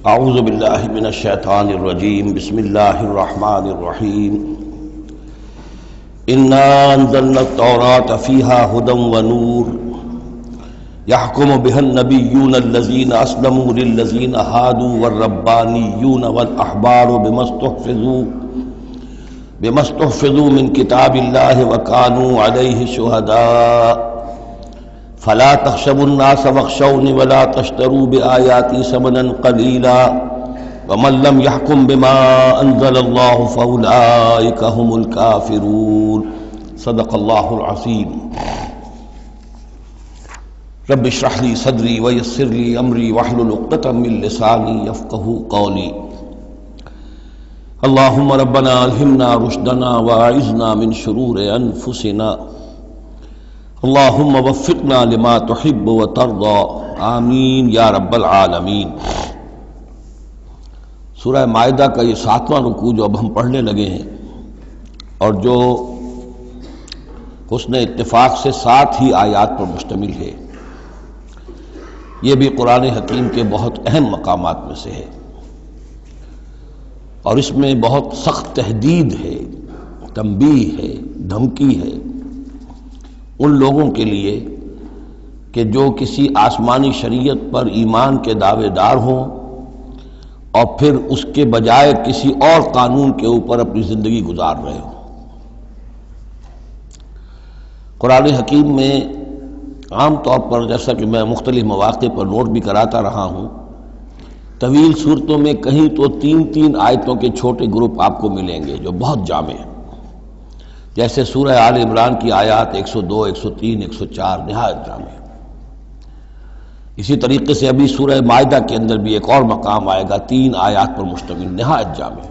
اعوذ باللہ من الشیطان الرجیم بسم اللہ الرحمن الرحیم انا انزلنا التوراۃ فیہا ھدی ونور یحکم بها النبیون الذین اسلموا للذین ھادوا والربانیون والاحبار بما استحفظوا من کتاب اللہ وکانوا علیہ شہداء فلا تخشوا الناس واخشوني ولا تشتروا بآياتي ثمنا قليلا ومن لم يحكم بما أنزل الله فأولئك هم الكافرون صدق الله العظيم رب اشرح لي صدري ويسر لي أمري واحلل عقدة من لساني يفقهوا قولي اللهم ربنا ألهمنا رشدنا وأعذنا من شرور أنفسنا اللہم وفقنا لما تحب وترضى آمین یا رب العالمین۔ سورہ مائدہ کا یہ 7واں رکوع جو اب ہم پڑھنے لگے ہیں اور جو حسن اتفاق سے 7 ہی آیات پر مشتمل ہے، یہ بھی قرآن حکیم کے بہت اہم مقامات میں سے ہے اور اس میں بہت سخت تہدید ہے، تنبیہ ہے، دھمکی ہے ان لوگوں کے لیے کہ جو کسی آسمانی شریعت پر ایمان کے دعوے دار ہوں اور پھر اس کے بجائے کسی اور قانون کے اوپر اپنی زندگی گزار رہے ہوں۔ قرآن حکیم میں عام طور پر، جیسا کہ میں مختلف مواقع پر نوٹ بھی کراتا رہا ہوں، طویل صورتوں میں کہیں تو 3 آیتوں کے چھوٹے گروپ آپ کو ملیں گے جو بہت جامع ہیں، جیسے سورہ آل عمران کی آیات 102، 103، 104 نہایت جامع۔ اسی طریقے سے ابھی سورہ مائدہ کے اندر بھی ایک اور مقام آئے گا 3 آیات پر مشتمل، نہایت جامع۔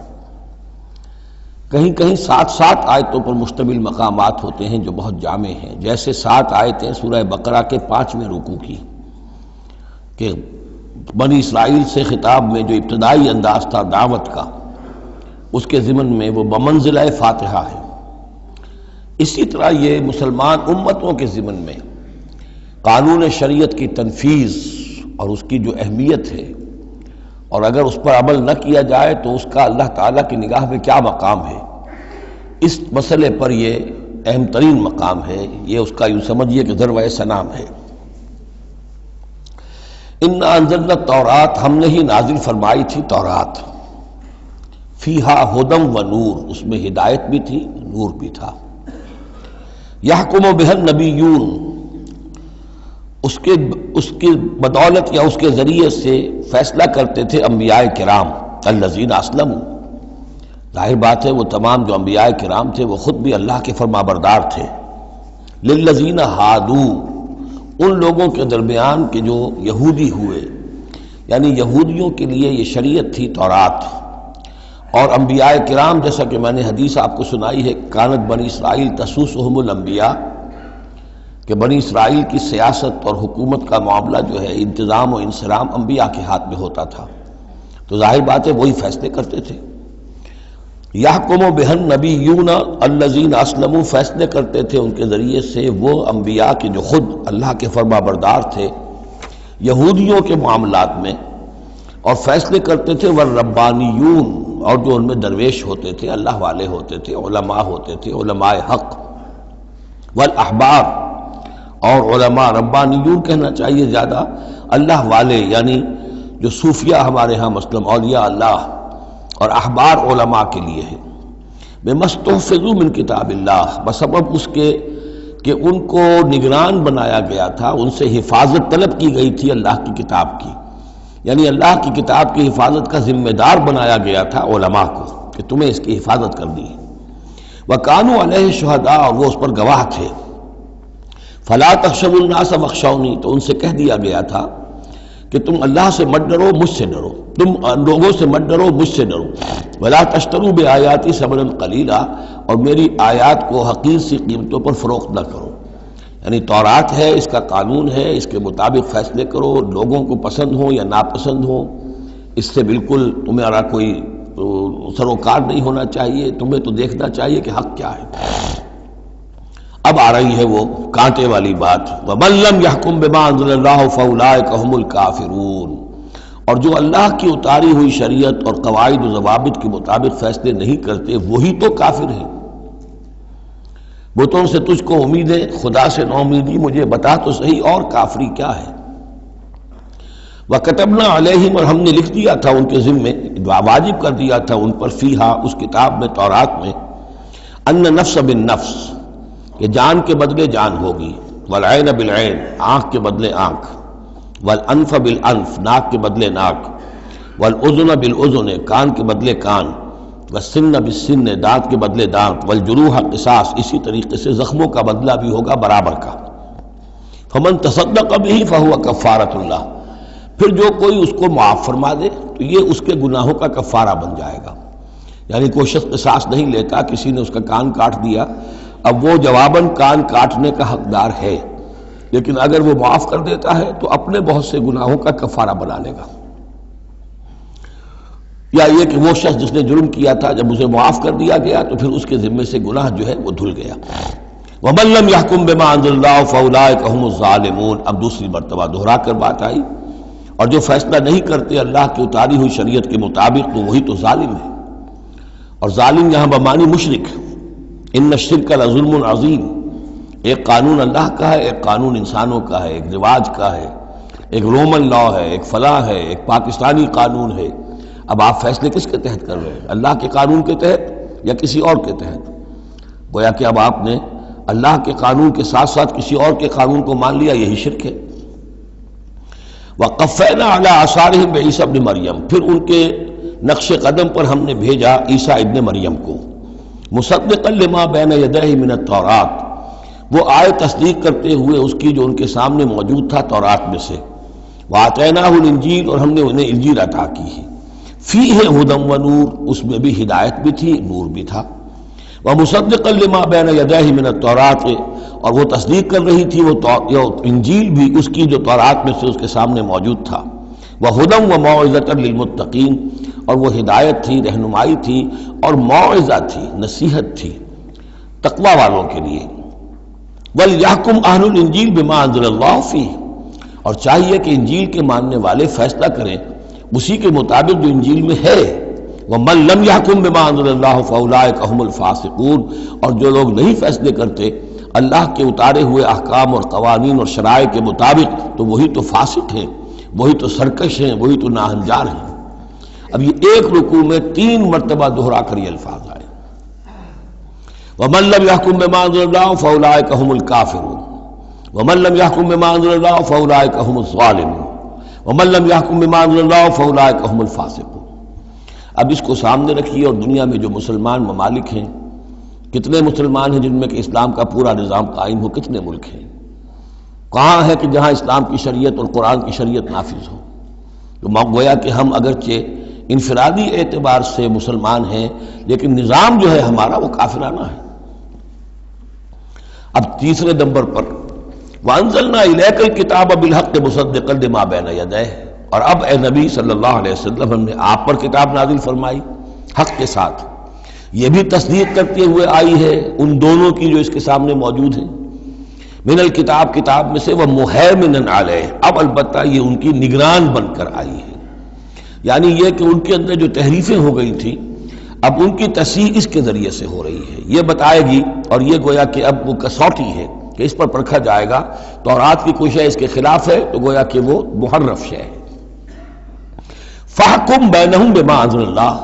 کہیں کہیں 7 آیتوں پر مشتمل مقامات ہوتے ہیں جو بہت جامع ہیں، جیسے 7 آیتیں سورہ بقرہ کے 5ویں رکوع کی کہ بنی اسرائیل سے خطاب میں جو ابتدائی انداز تھا دعوت کا، اس کے ضمن میں وہ بمنزلہ فاتحہ ہے۔ اسی طرح یہ مسلمان امتوں کے ضمن میں قانون شریعت کی تنفیذ اور اس کی جو اہمیت ہے، اور اگر اس پر عمل نہ کیا جائے تو اس کا اللہ تعالیٰ کی نگاہ میں کیا مقام ہے، اس مسئلے پر یہ اہم ترین مقام ہے، یہ اس کا یوں سمجھیے کہ ذروۂ سنام ہے۔ انا انزلنا التوراۃ، ہم نے ہی نازل فرمائی تھی تورات، فیہا ھدی ونور، اس میں ہدایت بھی تھی، نور بھی تھا۔ یحکم بها النبیون، اس کی بدولت یا اس کے ذریعے سے فیصلہ کرتے تھے انبیاء کرام، الذین اسلموا، ظاہر بات ہے وہ تمام جو انبیاء کرام تھے وہ خود بھی اللہ کے فرما بردار تھے، للذین ھادوا، ان لوگوں کے درمیان کہ جو یہودی ہوئے، یعنی یہودیوں کے لیے یہ شریعت تھی تورات، اور انبیاء کرام جیسا کہ میں نے حدیث آپ کو سنائی ہے، کانت بنی اسرائیل تسوسہم الانبیاء، کہ بنی اسرائیل کی سیاست اور حکومت کا معاملہ جو ہے، انتظام و انصرام انبیاء کے ہاتھ میں ہوتا تھا، تو ظاہر بات ہے وہی فیصلے کرتے تھے۔ یحکم بها النبیون الذین اسلموا، فیصلے کرتے تھے ان کے ذریعے سے وہ انبیاء کے جو خود اللہ کے فرما بردار تھے یہودیوں کے معاملات میں، اور فیصلے کرتے تھے والربانیون، اور جو ان میں درویش ہوتے تھے، اللہ والے ہوتے تھے، علماء ہوتے تھے، علماء حق، والاحبار، اور علماء، ربانیون کہنا چاہیے زیادہ، اللہ والے یعنی جو صوفیہ ہمارے ہاں مثلا اولیاء اللہ، اور احبار علماء کے لیے ہے، بما استحفظوا من کتاب اللہ، بسبب اس کے کہ ان کو نگران بنایا گیا تھا، ان سے حفاظت طلب کی گئی تھی اللہ کی کتاب کی، یعنی اللہ کی کتاب کی حفاظت کا ذمہ دار بنایا گیا تھا علماء کو کہ تمہیں اس کی حفاظت کرنی ہے۔ وَكَانُوا عَلَيْهِ شُهَدَاءَ، اور وہ اس پر گواہ تھے۔ فَلَا تَخْشَوُا النَّاسَ وَاخْشَوْنِي، تو ان سے کہہ دیا گیا تھا کہ تم اللہ سے مت ڈرو، مجھ سے ڈرو، تم لوگوں سے مت ڈرو، مجھ سے ڈرو۔ وَلَا تَشْتَرُوا بِآيَاتِي ثَمَنًا قَلِيلًا، اور میری آیات کو حقیر سی قیمتوں پر فروخت نہ کرو، یعنی تورات ہے، اس کا قانون ہے، اس کے مطابق فیصلے کرو، لوگوں کو پسند ہو یا ناپسند ہو، اس سے بالکل تمہارا کوئی سروکار نہیں ہونا چاہیے، تمہیں تو دیکھنا چاہیے کہ حق کیا ہے۔ اب آ رہی ہے وہ کانٹے والی بات، وَمَن لَّمْ يَحْكُم بِمَا أَنزَلَ اللَّهُ فَأُولَٰئِكَ هُمُ الْكَافِرُونَ، اور جو اللہ کی اتاری ہوئی شریعت اور قواعد و ضوابط کے مطابق فیصلے نہیں کرتے وہی تو کافر ہیں۔ بتوں سے تجھ کو امید ہے، خدا سے نا امیدی، مجھے بتا تو صحیح اور کافری کیا ہے۔ وَكَتَبْنَا عَلَيْهِمْ، اور ہم نے لکھ دیا تھا ان کے ذمے، واجب کر دیا تھا ان پر، فیہا اس کتاب میں، تورات میں، ان نفس بالنفس، کہ جان کے بدلے جان ہوگی، والعین بالعین، آنکھ کے بدلے آنکھ، والانف بالانف، ناک کے بدلے ناک، والاذن بالاذن، کان کے بدلے کان، والسن بالسن، دانت کے بدلے دانت، والجروح قصاص، اسی طریقے سے زخموں کا بدلہ بھی ہوگا برابر کا۔ فمن تصدق به فهو کفارۃ اللہ، پھر جو کوئی اس کو معاف فرما دے تو یہ اس کے گناہوں کا کفارہ بن جائے گا۔ یعنی کوئی شخص قصاص نہیں لیتا، کسی نے اس کا کان کاٹ دیا، اب وہ جواباً کان کاٹنے کا حقدار ہے، لیکن اگر وہ معاف کر دیتا ہے تو اپنے بہت سے گناہوں کا کفارہ بنا لے گا۔ یا یہ کہ وہ شخص جس نے جرم کیا تھا جب اسے معاف کر دیا گیا تو پھر اس کے ذمے سے گناہ جو ہے وہ دھل گیا۔ وَمَن لَّمْ يَحْكُم بِمَا أَنزَلَ اللَّهُ فَأُولَٰئِكَ هُمُ الظَّالِمُونَ، اب دوسری مرتبہ دہرا کر بات آئی، اور جو فیصلہ نہیں کرتے اللہ کی اتاری ہوئی شریعت کے مطابق تو وہی تو ظالم ہے۔ اور ظالم یہاں بمانی مشرک، ان الشرک لظلم عظیم، ایک قانون اللہ کا ہے، ایک قانون انسانوں کا ہے، ایک رواج کا ہے، ایک رومن لا ہے، ایک فلاں ہے، ایک پاکستانی قانون ہے۔ اب آپ فیصلے کس کے تحت کر رہے ہیں؟ اللہ کے قانون کے تحت یا کسی اور کے تحت؟ گویا کہ اب آپ نے اللہ کے قانون کے ساتھ ساتھ کسی اور کے قانون کو مان لیا، یہی شرک ہے۔ وَقَفَّيْنَا عَلَىٰ آثَارِهِمْ بِعِیسیٰ ابْنِ مریم، پھر ان کے نقش قدم پر ہم نے بھیجا عیسیٰ ابن مریم کو، مصدقا لما بین یدیہ من التوراۃ، وہ آئے تصدیق کرتے ہوئے اس کی جو ان کے سامنے موجود تھا تورات میں سے، وآتیناہ الانجیل، اور ہم نے انہیں انجیل عطا کی ہے، فیہ ھدی و نور، اس میں بھی ہدایت بھی تھی، نور بھی تھا، ومصدقا لما بین یدیہ من التوراۃ، اور وہ تصدیق کر رہی تھی وہ انجیل بھی اس کی جو تورات میں سے اس کے سامنے موجود تھا، وہدی و موعظۃ للمتقین، اور وہ ہدایت تھی، رہنمائی تھی، اور موعظہ تھی، نصیحت تھی تقوی والوں کے لیے۔ وَلْيَحْكُمْ أَهْلُ الْإِنجِيلِ بِمَا أَنزَلَ اللَّهُ فِيهِ، اور چاہیے کہ انجیل کے ماننے والے فیصلہ کریں اسی کے مطابق جو انجیل میں ہے۔ وَمَن لَّمْ يَحْكُمْ بِمَا أَنزَلَ اللَّهُ فَأُولَٰئِكَ هُمُ الْفَاسِقُونَ، اور جو لوگ نہیں فیصلے کرتے اللہ کے اتارے ہوئے احکام اور قوانین اور شرائع کے مطابق تو وہی تو فاسق ہیں، وہی تو سرکش ہیں، وہی تو ناہنجار ہیں۔ اب یہ ایک رکوع میں 3 مرتبہ دہرا کر یہ الفاظ آئے، وَمَن لَّمْ يَحْكُم بِمَا أَنزَلَ اللَّهُ فَأُولَٰئِكَ هُمُ الْكَافِرُونَ وَمَن لَّمْ يَحْكُم بِمَا أَنزَلَ اللَّهُ فَأُولَٰئِكَ هُمُ الظَّالِمُونَ وَمَن لَّمْ يَحْكُم بِمَا أَنزَلَ اللَّهُ فَأُولَٰئِكَ هُمُ الْفَاسِقُونَ۔ اب اس کو سامنے رکھیے، اور دنیا میں جو مسلمان ممالک ہیں، کتنے مسلمان ہیں جن میں کہ اسلام کا پورا نظام قائم ہو؟ کتنے ملک ہیں؟ کہاں ہے کہ جہاں اسلام کی شریعت اور قرآن کی شریعت نافذ ہو؟ تو گویا کہ ہم اگرچہ انفرادی اعتبار سے مسلمان ہیں لیکن نظام جو ہے ہمارا وہ کافرانہ ہے۔ اب تیسرے نمبر پر وَأَنزَلْنَا إِلَيْكَ الْكِتَابَ بِالْحَقِّ مُصَدِّقًا لِمَا بَيْنَ يَدَيْهِ، اور اب اے نبی صلی اللہ علیہ وسلم ہم نے آپ پر کتاب نازل فرمائی حق کے ساتھ، یہ بھی تصدیق کرتے ہوئے آئی ہے ان دونوں کی جو اس کے سامنے موجود ہیں، من الکتاب، کتاب میں سے، وَمُهَيْمِنًا عَلَيْهِ، اب البتہ یہ ان کی نگران بن کر آئی ہے، یعنی یہ کہ ان کے اندر جو تحریفیں ہو گئی تھیں اب ان کی تصحیح اس کے ذریعے سے ہو رہی ہے، یہ بتائے گی، اور یہ گویا کہ اب وہ کسوٹی ہے کہ اس پر پرکھا جائے گا۔ تورات کی کوئی شے اس کے خلاف ہے تو گویا کہ وہ محرف شے ہے۔ فَحْكُم بَيْنَهُم بِمَا أَنزَلَ اللَّهُ،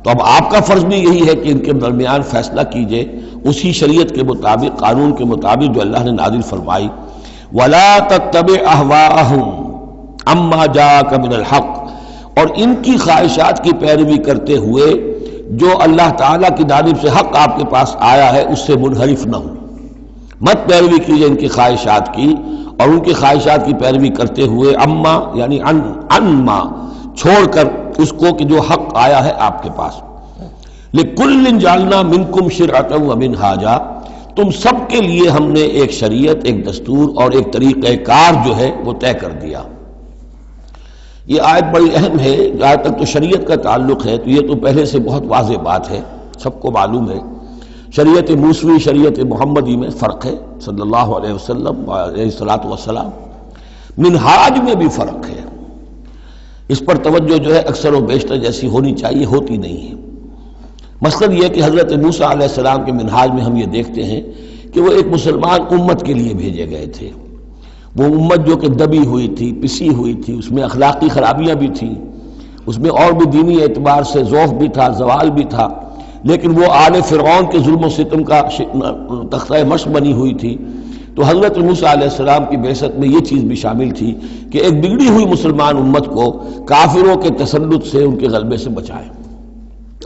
تو اب آپ کا فرض بھی یہی ہے کہ ان کے درمیان فیصلہ کیجئے اسی شریعت کے مطابق، قانون کے مطابق جو اللہ نے نازل فرمائی۔ وَلَا تَتَّبِعْ أَهْوَاءَهُمْ عَمَّا جَاءَكَ مِنَ الْحَقِّ، اور ان کی خواہشات کی پیروی کرتے ہوئے جو اللہ تعالیٰ کی جانب سے حق آپ کے پاس آیا ہے اس سے منحرف نہ ہوں، مت پیروی کیجئے ان کی خواہشات کی، اور ان کی خواہشات کی پیروی کرتے ہوئے اما یعنی انما چھوڑ کر اس کو کہ جو حق آیا ہے آپ کے پاس۔ لِكُلٍّ جَعَلْنَا مِنْكُمْ شِرْعَةً وَمِنْهَاجًا، تم سب کے لیے ہم نے ایک شریعت، ایک دستور اور ایک طریقہ کار جو ہے وہ طے کر دیا۔ یہ آیت بڑی اہم ہے، جہاں تک تو شریعت کا تعلق ہے تو یہ تو پہلے سے بہت واضح بات ہے، سب کو معلوم ہے۔ شریعت موسوی شریعت محمدی میں فرق ہے، صلی اللہ علیہ وسلم علیہ الصلوۃ والسلام۔ منہاج میں بھی فرق ہے، اس پر توجہ جو ہے اکثر و بیشتر جیسی ہونی چاہیے ہوتی نہیں ہے۔ مثلاً یہ کہ حضرت موسیٰ علیہ السلام کے منہاج میں ہم یہ دیکھتے ہیں کہ وہ ایک مسلمان امت کے لیے بھیجے گئے تھے۔ وہ امت جو کہ دبی ہوئی تھی، پسی ہوئی تھی، اس میں اخلاقی خرابیاں بھی تھیں، اس میں اور بھی دینی اعتبار سے ضعف بھی تھا، زوال بھی تھا، لیکن وہ آل فرعون کے ظلم و ستم کا تختہ مشق بنی ہوئی تھی۔ تو حضرت موسیٰ علیہ السلام کی بعثت میں یہ چیز بھی شامل تھی کہ ایک بگڑی ہوئی مسلمان امت کو کافروں کے تسلط سے، ان کے غلبے سے بچائے۔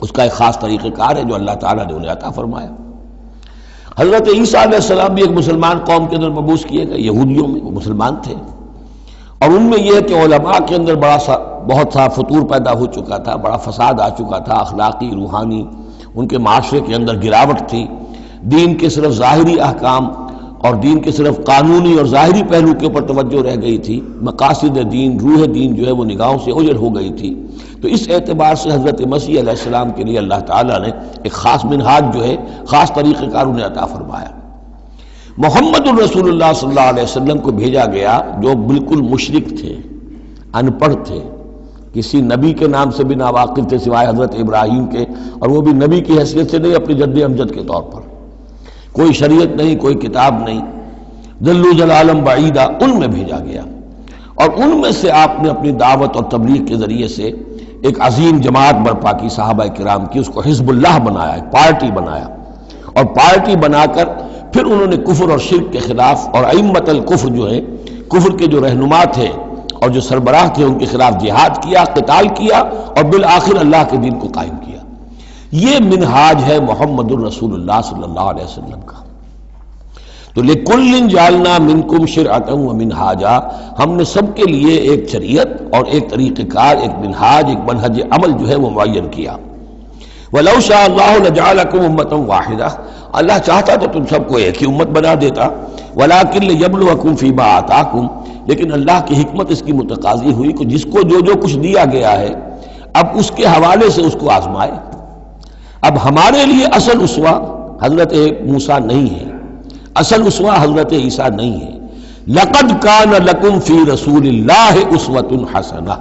اس کا ایک خاص طریقہ کار ہے جو اللہ تعالیٰ نے انہیں عطا فرمایا۔ حضرت عیسیٰ علیہ السلام بھی ایک مسلمان قوم کے اندر مبعوث کیے گئے، یہودیوں میں، وہ مسلمان تھے، اور ان میں یہ ہے کہ علماء کے اندر بہت سا فتور پیدا ہو چکا تھا، بڑا فساد آ چکا تھا، اخلاقی، روحانی، ان کے معاشرے کے اندر گراوٹ تھی، دین کے صرف ظاہری احکام اور دین کے صرف قانونی اور ظاہری پہلو کے اوپر توجہ رہ گئی تھی، مقاصد دین، روح دین جو ہے وہ نگاہوں سے اوجھل ہو گئی تھی۔ تو اس اعتبار سے حضرت مسیح علیہ السلام کے لیے اللہ تعالیٰ نے ایک خاص منہاج جو ہے، خاص طریقہ کار انہیں عطا فرمایا۔ محمد الرسول اللہ صلی اللہ علیہ وسلم کو بھیجا گیا جو بالکل مشرک تھے، ان پڑھ تھے، کسی نبی کے نام سے بھی ناواقف تھے سوائے حضرت ابراہیم کے، اور وہ بھی نبی کی حیثیت سے نہیں، اپنی جد امجد کے طور پر، کوئی شریعت نہیں، کوئی کتاب نہیں، ضلوا ضلالا بعیدا، ان میں بھیجا گیا، اور ان میں سے آپ نے اپنی دعوت اور تبلیغ کے ذریعے سے ایک عظیم جماعت برپا کی صحابہ کرام کی، اس کو حزب اللہ بنایا، ایک پارٹی بنایا، اور پارٹی بنا کر پھر انہوں نے کفر اور شرک کے خلاف، اور ائمۃ الکفر جو ہیں، کفر کے جو رہنما تھے اور جو سربراہ تھے، ان کے خلاف جہاد کیا، قتال کیا، اور بالآخر اللہ کے دین کو قائم کیا۔ یہ منہاج ہے محمد الرسول اللہ صلی اللہ علیہ وسلم کا۔ تو لِكُلٍّ جَعَلْنَا مِنْكُمْ شِرْعَةً وَمِنْهَاجًا، ہم نے سب کے لیے ایک شریعت اور ایک طریقہ کار، ایک منہاج، ایک منہج عمل جو ہے وہ معین کیا۔ وَلَوْ شَاءَ اللَّهُ لَجَعَلَكُمْ أُمَّةً وَاحِدَةً، اللہ چاہتا تو تم سب کو ایک ہی امت بنا دیتا، وَلَكِنْ لِيَبْلُوَكُمْ فِي مَا آتَاكُمْ، لیکن اللہ کی حکمت اس کی متقاضی ہوئی کہ جس کو جو کچھ دیا گیا ہے، اب اس کے حوالے سے اس کو آزمائے۔ اب ہمارے لیے اصل اسوہ حضرت موسیٰ نہیں ہے، اصل اسوہ حضرت عیسیٰ نہیں ہے۔ لَقَدْ كَانَ لَكُمْ فِي رَسُولِ اللَّهِ أُسْوَةٌ حَسَنَةٌ،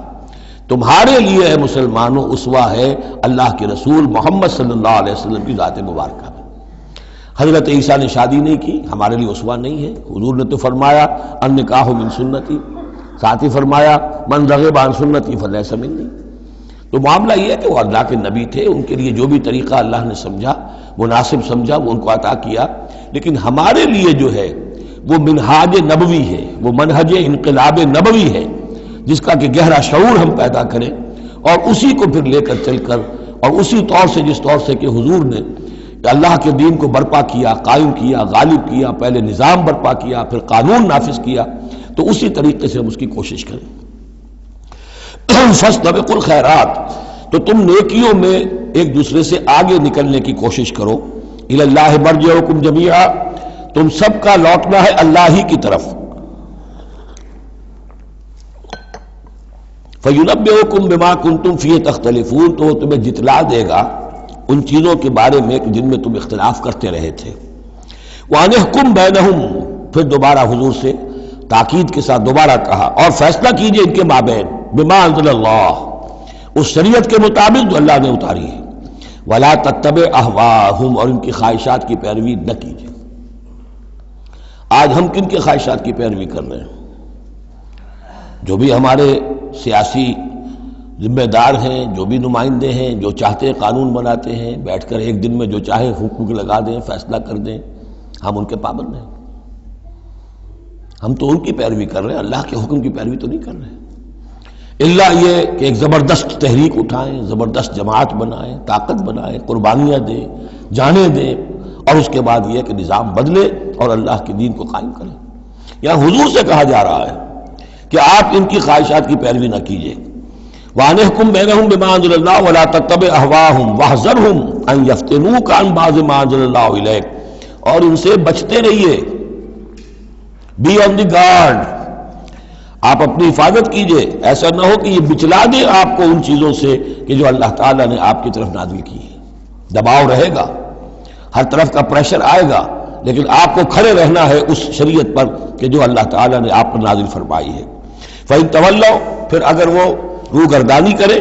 تمہارے لیے اے مسلمانوں اسوہ ہے اللہ کے رسول محمد صلی اللہ علیہ وسلم کی ذات مبارکہ میں۔ حضرت عیسیٰ نے شادی نہیں کی، ہمارے لیے اسوہ نہیں ہے۔ حضور نے تو فرمایا النکاح من سنتی، ساتھ ہی فرمایا من رغب عن سنتی فلیس منی۔ تو معاملہ یہ ہے کہ وہ اللہ کے نبی تھے، ان کے لیے جو بھی طریقہ اللہ نے سمجھا، مناسب سمجھا، وہ ان کو عطا کیا، لیکن ہمارے لیے جو ہے وہ منہاج نبوی ہے، وہ منہج انقلاب نبوی ہے، جس کا کہ گہرا شعور ہم پیدا کریں، اور اسی کو پھر لے کر چل کر، اور اسی طور سے جس طور سے کہ حضور نے اللہ کے دین کو برپا کیا، قائم کیا، غالب کیا، پہلے نظام برپا کیا، پھر قانون نافذ کیا، تو اسی طریقے سے ہم اس کی کوشش کریں۔ فاستبقوا الخیرات، تو تم نیکیوں میں ایک دوسرے سے آگے نکلنے کی کوشش کرو۔ الی اللہ مرجعکم جمیعا، تم سب کا لوٹنا ہے اللہ ہی کی طرف۔ فینبئکم بما کنتم فیہ تختلفون، تو وہ تمہیں جتلا دے گا ان چیزوں کے بارے میں جن میں تم اختلاف کرتے رہے تھے۔ وَأَنِحْكُمْ بَيْنَهُمْ، پھر دوبارہ حضور سے تاکید کے ساتھ دوبارہ کہا، اور فیصلہ کیجئے ان کے مابین، بما انزل اللہ، اس شریعت کے مطابق جو اللہ نے اتاری ہے۔ وَلَا تَتَّبِعْ أَهْوَاءَهُمْ، اور ان کی خواہشات کی پیروی نہ کیجئے۔ آج ہم کن کے خواہشات کی پیروی کر رہے ہیں؟ جو بھی ہمارے سیاسی ذمہ دار ہیں، جو بھی نمائندے ہیں، جو چاہتے ہیں قانون بناتے ہیں، بیٹھ کر ایک دن میں جو چاہے حکم لگا دیں، فیصلہ کر دیں، ہم ان کے پابند ہیں۔ ہم تو ان کی پیروی کر رہے ہیں، اللہ کے حکم کی پیروی تو نہیں کر رہے، اللہ یہ کہ ایک زبردست تحریک اٹھائیں، زبردست جماعت بنائیں، طاقت بنائیں، قربانیاں دیں، جانیں دیں، اور اس کے بعد یہ کہ نظام بدلے اور اللہ کے دین کو قائم کریں۔ یہاں حضور سے کہا جا رہا ہے کہ آپ ان کی خواہشات کی پیروی نہ کیجیے۔ وَأَنِحْكُمْ بَيْنَهُمْ بِمَا أَنزَلَ اللَّهُ وَلَا تَتَّبِعْ أَهْوَاءَهُمْ وَاحْذَرْهُمْ أَن يَفْتِنُوكَ عَن بَعْضِ مَا أَنزَلَ اللَّهُ إِلَيْكَ، اور ان سے بچتے رہیے، بی آن دی گارڈ، آپ اپنی حفاظت کیجئے، ایسا نہ ہو کہ یہ بچلا دے آپ کو ان چیزوں سے کہ جو اللہ تعالیٰ نے آپ کی طرف نازل کی ہے۔ دباؤ رہے گا، ہر طرف کا پریشر آئے گا، لیکن آپ کو کھڑے رہنا ہے اس شریعت پر کہ جو اللہ تعالیٰ نے آپ پر نازل فرمائی ہے۔ فَإِن تَوَلَّوْا، پھر اگر وہ روگردانی کریں،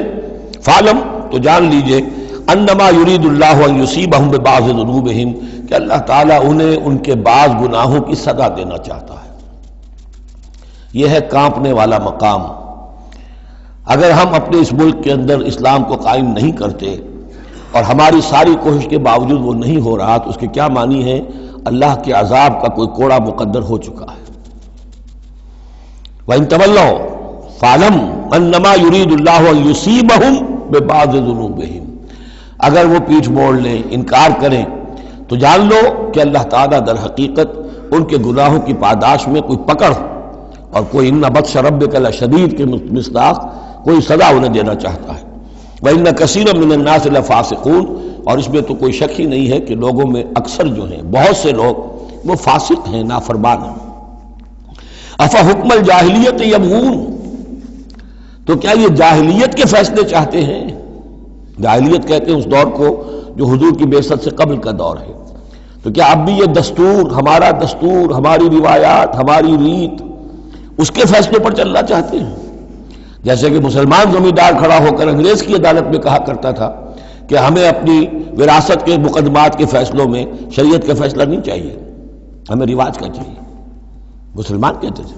فعلم تو جان لیجئے انما یرید اللہ ان یصیبہم ببعض ذنوبہم کہ اللہ تعالیٰ انہیں ان کے بعض گناہوں کی سزا دینا چاہتا ہے۔ یہ ہے کانپنے والا مقام۔ اگر ہم اپنے اس ملک کے اندر اسلام کو قائم نہیں کرتے اور ہماری ساری کوشش کے باوجود وہ نہیں ہو رہا تو اس کے کیا معنی ہے؟ اللہ کے عذاب کا کوئی کوڑا مقدر ہو چکا ہے۔ وَإِن تَوَلَّوْا فَاعْلَمْ أَنَّمَا يُرِيدُ اللَّهُ أَن يُصِيبَهُم بِبَعْضِ ذُنُوبِهِمْ، اگر وہ پیٹھ موڑ لیں، انکار کریں تو جان لو کہ اللہ تعالیٰ در حقیقت ان کے گناہوں کی پاداش میں کوئی پکڑ اور کوئی ان بطش ربک لشدید کے مصداق کوئی سزا انہیں دینا چاہتا ہے۔ وَإِنَّ كَثِيرًا مِّنَ النَّاسِ لَفَاسِقُونَ، اور اس میں تو کوئی شک ہی نہیں ہے کہ لوگوں میں اکثر جو ہیں، بہت سے لوگ وہ فاسق ہیں، نافرمان ہیں۔ أَفَحُكْمَ الْجَاهِلِيَّةِ يَبْغُونَ، تو کیا یہ جاہلیت کے فیصلے چاہتے ہیں؟ جاہلیت کہتے ہیں اس دور کو جو حضور کی بعثت سے قبل کا دور ہے۔ تو کیا اب بھی یہ دستور، ہمارا دستور، ہماری روایات، ہماری ریت، اس کے فیصلوں پر چلنا چاہتے ہیں؟ جیسے کہ مسلمان زمیندار کھڑا ہو کر انگریز کی عدالت میں کہا کرتا تھا کہ ہمیں اپنی وراثت کے مقدمات کے فیصلوں میں شریعت کا فیصلہ نہیں چاہیے، ہمیں رواج کا چاہیے، مسلمان کہتے تھے۔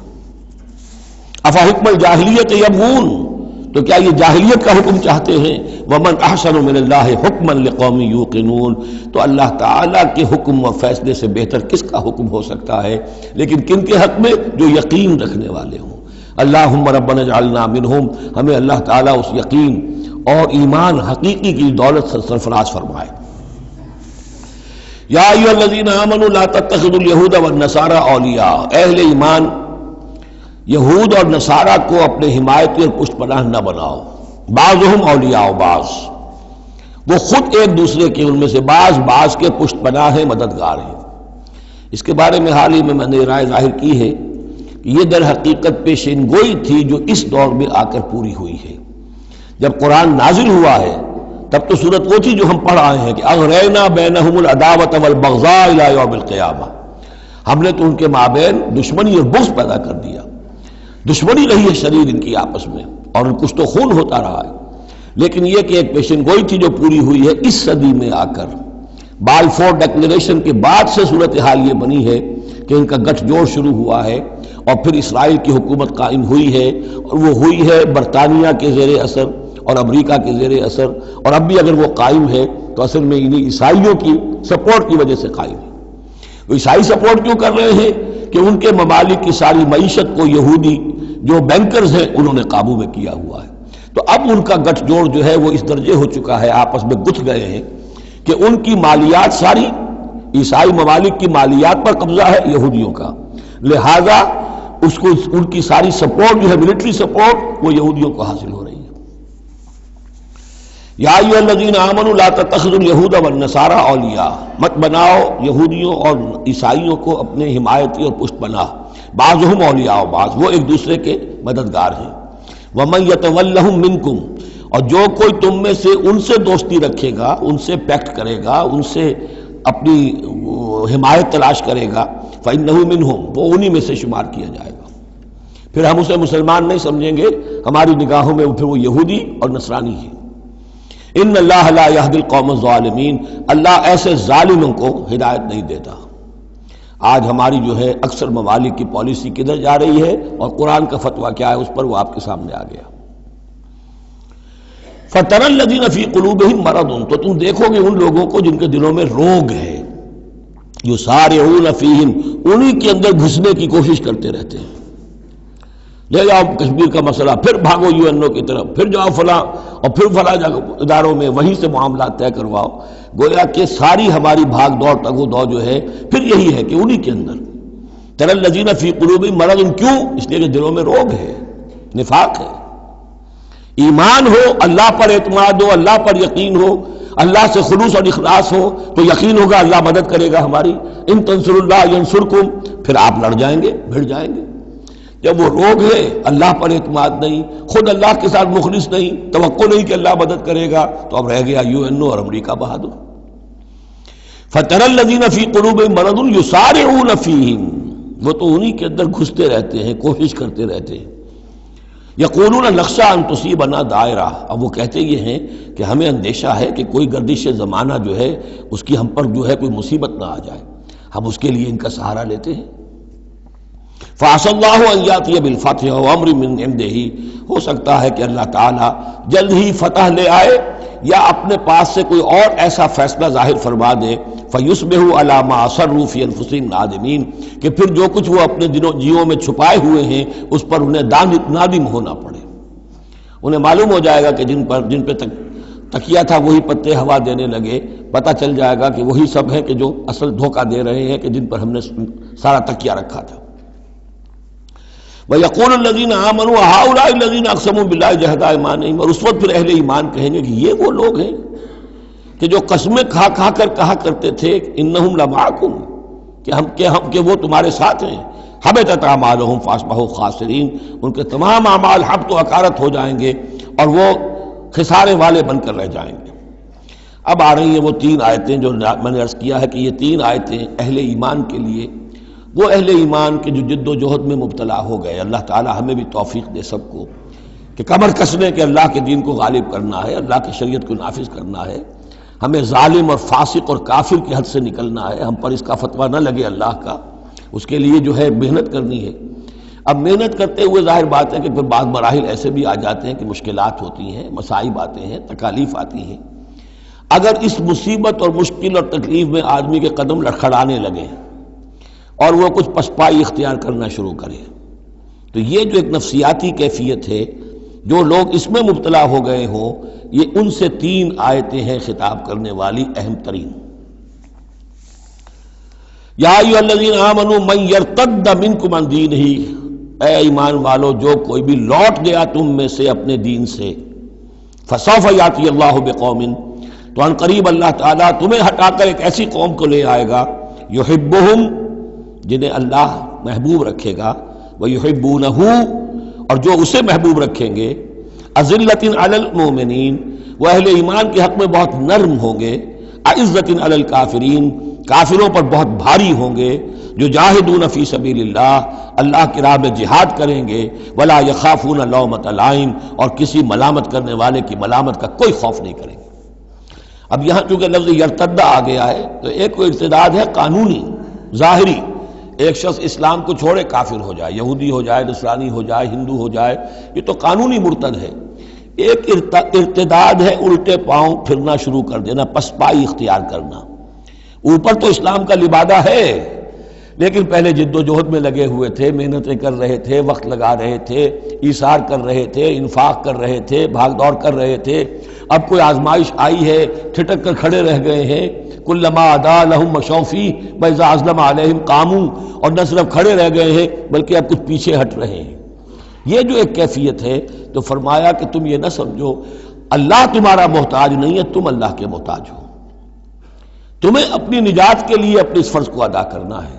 افحکم الجاہلیت یبغون، تو کیا یہ جاہلیت کا حکم چاہتے ہیں؟ ومن احسن من اللہ حکما لقوم یوقنون، تو اللہ تعالیٰ کے حکم و فیصلے سے بہتر کس کا حکم ہو سکتا ہے؟ لیکن کن کے حق میں؟ جو یقین رکھنے والے ہوں۔ اللہم ربنا اجعلنا منہم، ہمیں اللہ تعالیٰ اس یقین اور ایمان حقیقی کی دولت سے سرفراز فرمائے۔ یا ایھا الذین آمنوا لا تتخذوا اليہود والنصارى اولیاء، اہل ایمان یہود اور نصارہ کو اپنے حمایتی اور پشت پناہ نہ بناؤ۔ بعضهم اولیاء بعض، وہ خود ایک دوسرے کے، ان میں سے بعض کے پشت پناہ ہیں، مددگار ہیں۔ اس کے بارے میں حال ہی میں نے رائے ظاہر کی ہے کہ یہ در حقیقت پیشین گوئی تھی جو اس دور میں آ کر پوری ہوئی ہے۔ جب قرآن نازل ہوا ہے تب تو صورت وہ تھی جو ہم پڑھ آئے ہیں کہ اغرینا بینہم العداوۃ والبغضاء الی یوم القیامہ، ہم نے تو ان کے مابین دشمنی اور بغض پیدا کر دیا، دشمنی رہی ہے شدید ان کی آپس میں، اور کچھ تو خون ہوتا رہا ہے۔ لیکن یہ کہ ایک پیشن گوئی تھی جو پوری ہوئی ہے اس صدی میں آ کر۔ بالفور ڈکلیریشن کے بعد سے صورتحال یہ بنی ہے کہ ان کا گٹھ جوڑ شروع ہوا ہے، اور پھر اسرائیل کی حکومت قائم ہوئی ہے، اور وہ ہوئی ہے برطانیہ کے زیر اثر اور امریکہ کے زیر اثر، اور اب بھی اگر وہ قائم ہے تو اصل میں انہیں عیسائیوں کی سپورٹ کی وجہ سے قائم ہے۔ وہ عیسائی سپورٹ کیوں کر رہے ہیں؟ کہ ان کے ممالک کی ساری معیشت کو یہودی جو بینکرز ہیں انہوں نے قابو میں کیا ہوا ہے۔ تو اب ان کا گٹھ جوڑ جو ہے وہ اس درجے ہو چکا ہے، آپس میں گتھ گئے ہیں کہ ان کی مالیات ساری عیسائی ممالک کی مالیات پر قبضہ ہے یہودیوں کا، لہذا اس کو ان کی ساری سپورٹ جو ہے ملٹری سپورٹ وہ یہودیوں کو حاصل ہو رہی ہے۔ یا ایھا الذین آمنوا لا تتخذوا اليہود والنصارى اولیاء، مت بناؤ یہودیوں اور عیسائیوں کو اپنے حمایتی اور پشت پناہ، بعضهم اولیاء بعض، وہ ایک دوسرے کے مددگار ہیں۔ ومن یتولہم منکم، اور جو کوئی تم میں سے ان سے دوستی رکھے گا، ان سے پیکٹ کرے گا، ان سے اپنی حمایت تلاش کرے گا، فإنہ منہم، وہ انہی میں سے شمار کیا جائے گا۔ پھر ہم اسے مسلمان نہیں سمجھیں گے، ہماری نگاہوں میں پھر وہ یہودی اور نصرانی ہے۔ ان اللہ لا یہدی القوم الظالمین، اللہ ایسے ظالموں کو ہدایت نہیں دیتا۔ آج ہماری جو ہے اکثر ممالک کی پالیسی کدھر جا رہی ہے اور قرآن کا فتویٰ کیا ہے اس پر وہ آپ کے سامنے آ گیا۔ فَتَرَى الَّذِينَ فِي قُلُوبِهِم مَرَضٌ، تو تم دیکھو گے ان لوگوں کو جن کے دلوں میں روگ ہے، يُسَارِعُونَ فِيهِمْ، انہی کے اندر گھسنے کی کوشش کرتے رہتے ہیں۔ لے جاؤ کشمیر کا مسئلہ، پھر بھاگو UN کی طرف، پھر جاؤ فلاں اور پھر فلاں اداروں میں، وہیں سے معاملات طے کرواؤ۔ گویا کہ ساری ہماری بھاگ دوڑ تگ و دو جو ہے پھر یہی ہے کہ انہی کے اندر تَرَى الَّذِينَ فِي قُلُوبِهِم مَرَضٌ، کیوں؟ اس لیے کہ دلوں میں روگ ہے، نفاق ہے۔ ایمان ہو، اللہ پر اعتماد ہو، اللہ پر یقین ہو، اللہ سے خلوص اور اخلاص ہو تو یقین ہوگا اللہ مدد کرے گا ہماری۔ ان تنصروا اللہ ینصرکم، پھر آپ لڑ جائیں گے، بھڑ جائیں گے۔ جب وہ روگ ہے، اللہ پر اعتماد نہیں، خود اللہ کے ساتھ مخلص نہیں، توقع نہیں کہ اللہ مدد کرے گا، تو اب رہ گیا UN اور امریکہ بہادر۔ فَتَرَى الَّذِينَ فِي قُلُوبِهِم مَرَضٌ يُسَارِعُونَ فِيهِمْ، وہ تو انہی کے اندر گھستے رہتے ہیں، کوشش کرتے رہتے ہیں۔ یقولون نخشی ان تصیبنا دائرہ، اب وہ کہتے یہ ہیں کہ ہمیں اندیشہ ہے کہ کوئی گردش زمانہ جو ہے اس کی ہم پر جو ہے کوئی مصیبت نہ آ جائے، ہم اس کے لیے ان کا سہارا لیتے ہیں۔ فعسى الله ان ياتي بالفتح وامر من عنده، ہو سکتا ہے کہ اللہ تعالیٰ جلد ہی فتح لے آئے یا اپنے پاس سے کوئی اور ایسا فیصلہ ظاہر فرما دے، فیصبحوا علی ما اصروا فی انفسهم نادمین، کہ پھر جو کچھ وہ اپنے جیوں میں چھپائے ہوئے ہیں اس پر انہیں نادم ہونا پڑے۔ انہیں معلوم ہو جائے گا کہ جن پہ تکیہ تھا وہی پتے ہوا دینے لگے، پتہ چل جائے گا کہ وہی سب ہیں کہ جو اصل دھوکہ دے رہے ہیں، کہ جن پر ہم نے سارا تکیہ رکھا تھا۔ وَيَقُولُ الَّذِينَ آمَنُوا هَؤُلَاءِ الَّذِينَ أَقْسَمُوا بِاللَّهِ جَهْدَ أَيْمَانِهِمْ، اور اس وقت پھر اہل ایمان کہیں گے کہ یہ وہ لوگ ہیں کہ جو قسمیں کھا کھا کر کہا کرتے تھے إِنَّهُمْ لَمَعَكُمْ، کہ وہ تمہارے ساتھ ہیں۔ حَبِطَتْ أَعْمَالُهُمْ فَأَصْبَحُوا خَاسِرِينَ، ان کے تمام اعمال حبط و اکارت ہو جائیں گے اور وہ خسارے والے بن کر رہ جائیں گے۔ اب آ رہی ہیں وہ تین آیتیں جو میں نے عرض کیا ہے کہ یہ تین آیتیں اہل ایمان کے لیے، وہ اہل ایمان کے جو جد و جہد میں مبتلا ہو گئے، اللہ تعالی ہمیں بھی توفیق دے سب کو کہ کمر کسنے کے اللہ کے دین کو غالب کرنا ہے، اللہ کی شریعت کو نافذ کرنا ہے، ہمیں ظالم اور فاسق اور کافر کی حد سے نکلنا ہے، ہم پر اس کا فتویٰ نہ لگے اللہ کا، اس کے لیے جو ہے محنت کرنی ہے۔ اب محنت کرتے ہوئے ظاہر بات ہے کہ پھر بعض مراحل ایسے بھی آ جاتے ہیں کہ مشکلات ہوتی ہیں، مصائب آتے ہیں، تکالیف آتی ہیں۔ اگر اس مصیبت اور مشکل اور تکلیف میں آدمی کے قدم لڑکھڑانے لگے اور وہ کچھ پسپائی اختیار کرنا شروع کرے، تو یہ جو ایک نفسیاتی کیفیت ہے، جو لوگ اس میں مبتلا ہو گئے ہوں، یہ ان سے تین آیتیں ہیں خطاب کرنے والی اہم ترین۔ یا ایھا الذین آمنوا من یرتد منکم عن دینہ، اے ایمان والو جو کوئی بھی لوٹ گیا تم میں سے اپنے دین سے، فسوف یاتی اللہ بقوم، تو ان قریب اللہ تعالیٰ تمہیں ہٹا کر ایک ایسی قوم کو لے آئے گا، یحبہم، جنہیں اللہ محبوب رکھے گا، وَيُحِبُّونَهُ، اور جو اسے محبوب رکھیں گے، أَذِلَّةٍ عَلَى الْمُؤْمِنِينَ، وہ اہل ایمان کے حق میں بہت نرم ہوں گے، أَعِزَّةٍ عَلَى الْكَافِرِينَ، کافروں پر بہت بھاری ہوں گے، جو جاہدون فی سبیل اللہ کی راہ میں جہاد کریں گے، وَلَا يَخَافُونَ لَوْمَةَ لَائِمٍ، اور کسی ملامت کرنے والے کی ملامت کا کوئی خوف نہیں کریں گے۔ اب یہاں چونکہ لفظ یرتدہ آ گیا ہے تو ایک ارتداد ہے قانونی ظاہری، ایک شخص اسلام کو چھوڑے کافر ہو جائے، یہودی ہو جائے، نصرانی ہو جائے، ہندو ہو جائے، یہ تو قانونی مرتد ہے۔ ایک ارتداد ہے الٹے پاؤں پھرنا شروع کر دینا، پسپائی اختیار کرنا۔ اوپر تو اسلام کا لبادہ ہے، لیکن پہلے جد و جہد میں لگے ہوئے تھے، محنتیں کر رہے تھے، وقت لگا رہے تھے، ایثار کر رہے تھے، انفاق کر رہے تھے، بھاگ دوڑ کر رہے تھے، اب کوئی آزمائش آئی ہے، ٹھٹک کر کھڑے رہ گئے ہیں۔ کلما ادا لہم مشوا فیہ واذا اظلم علیہم قاموا، اور نہ صرف کھڑے رہ گئے ہیں بلکہ اب کچھ پیچھے ہٹ رہے ہیں۔ یہ جو ایک کیفیت ہے، تو فرمایا کہ تم یہ نہ سمجھو اللہ تمہارا محتاج نہیں ہے، تم اللہ کے محتاج ہو، تمہیں اپنی نجات کے لیے اپنے اس فرض کو ادا کرنا ہے۔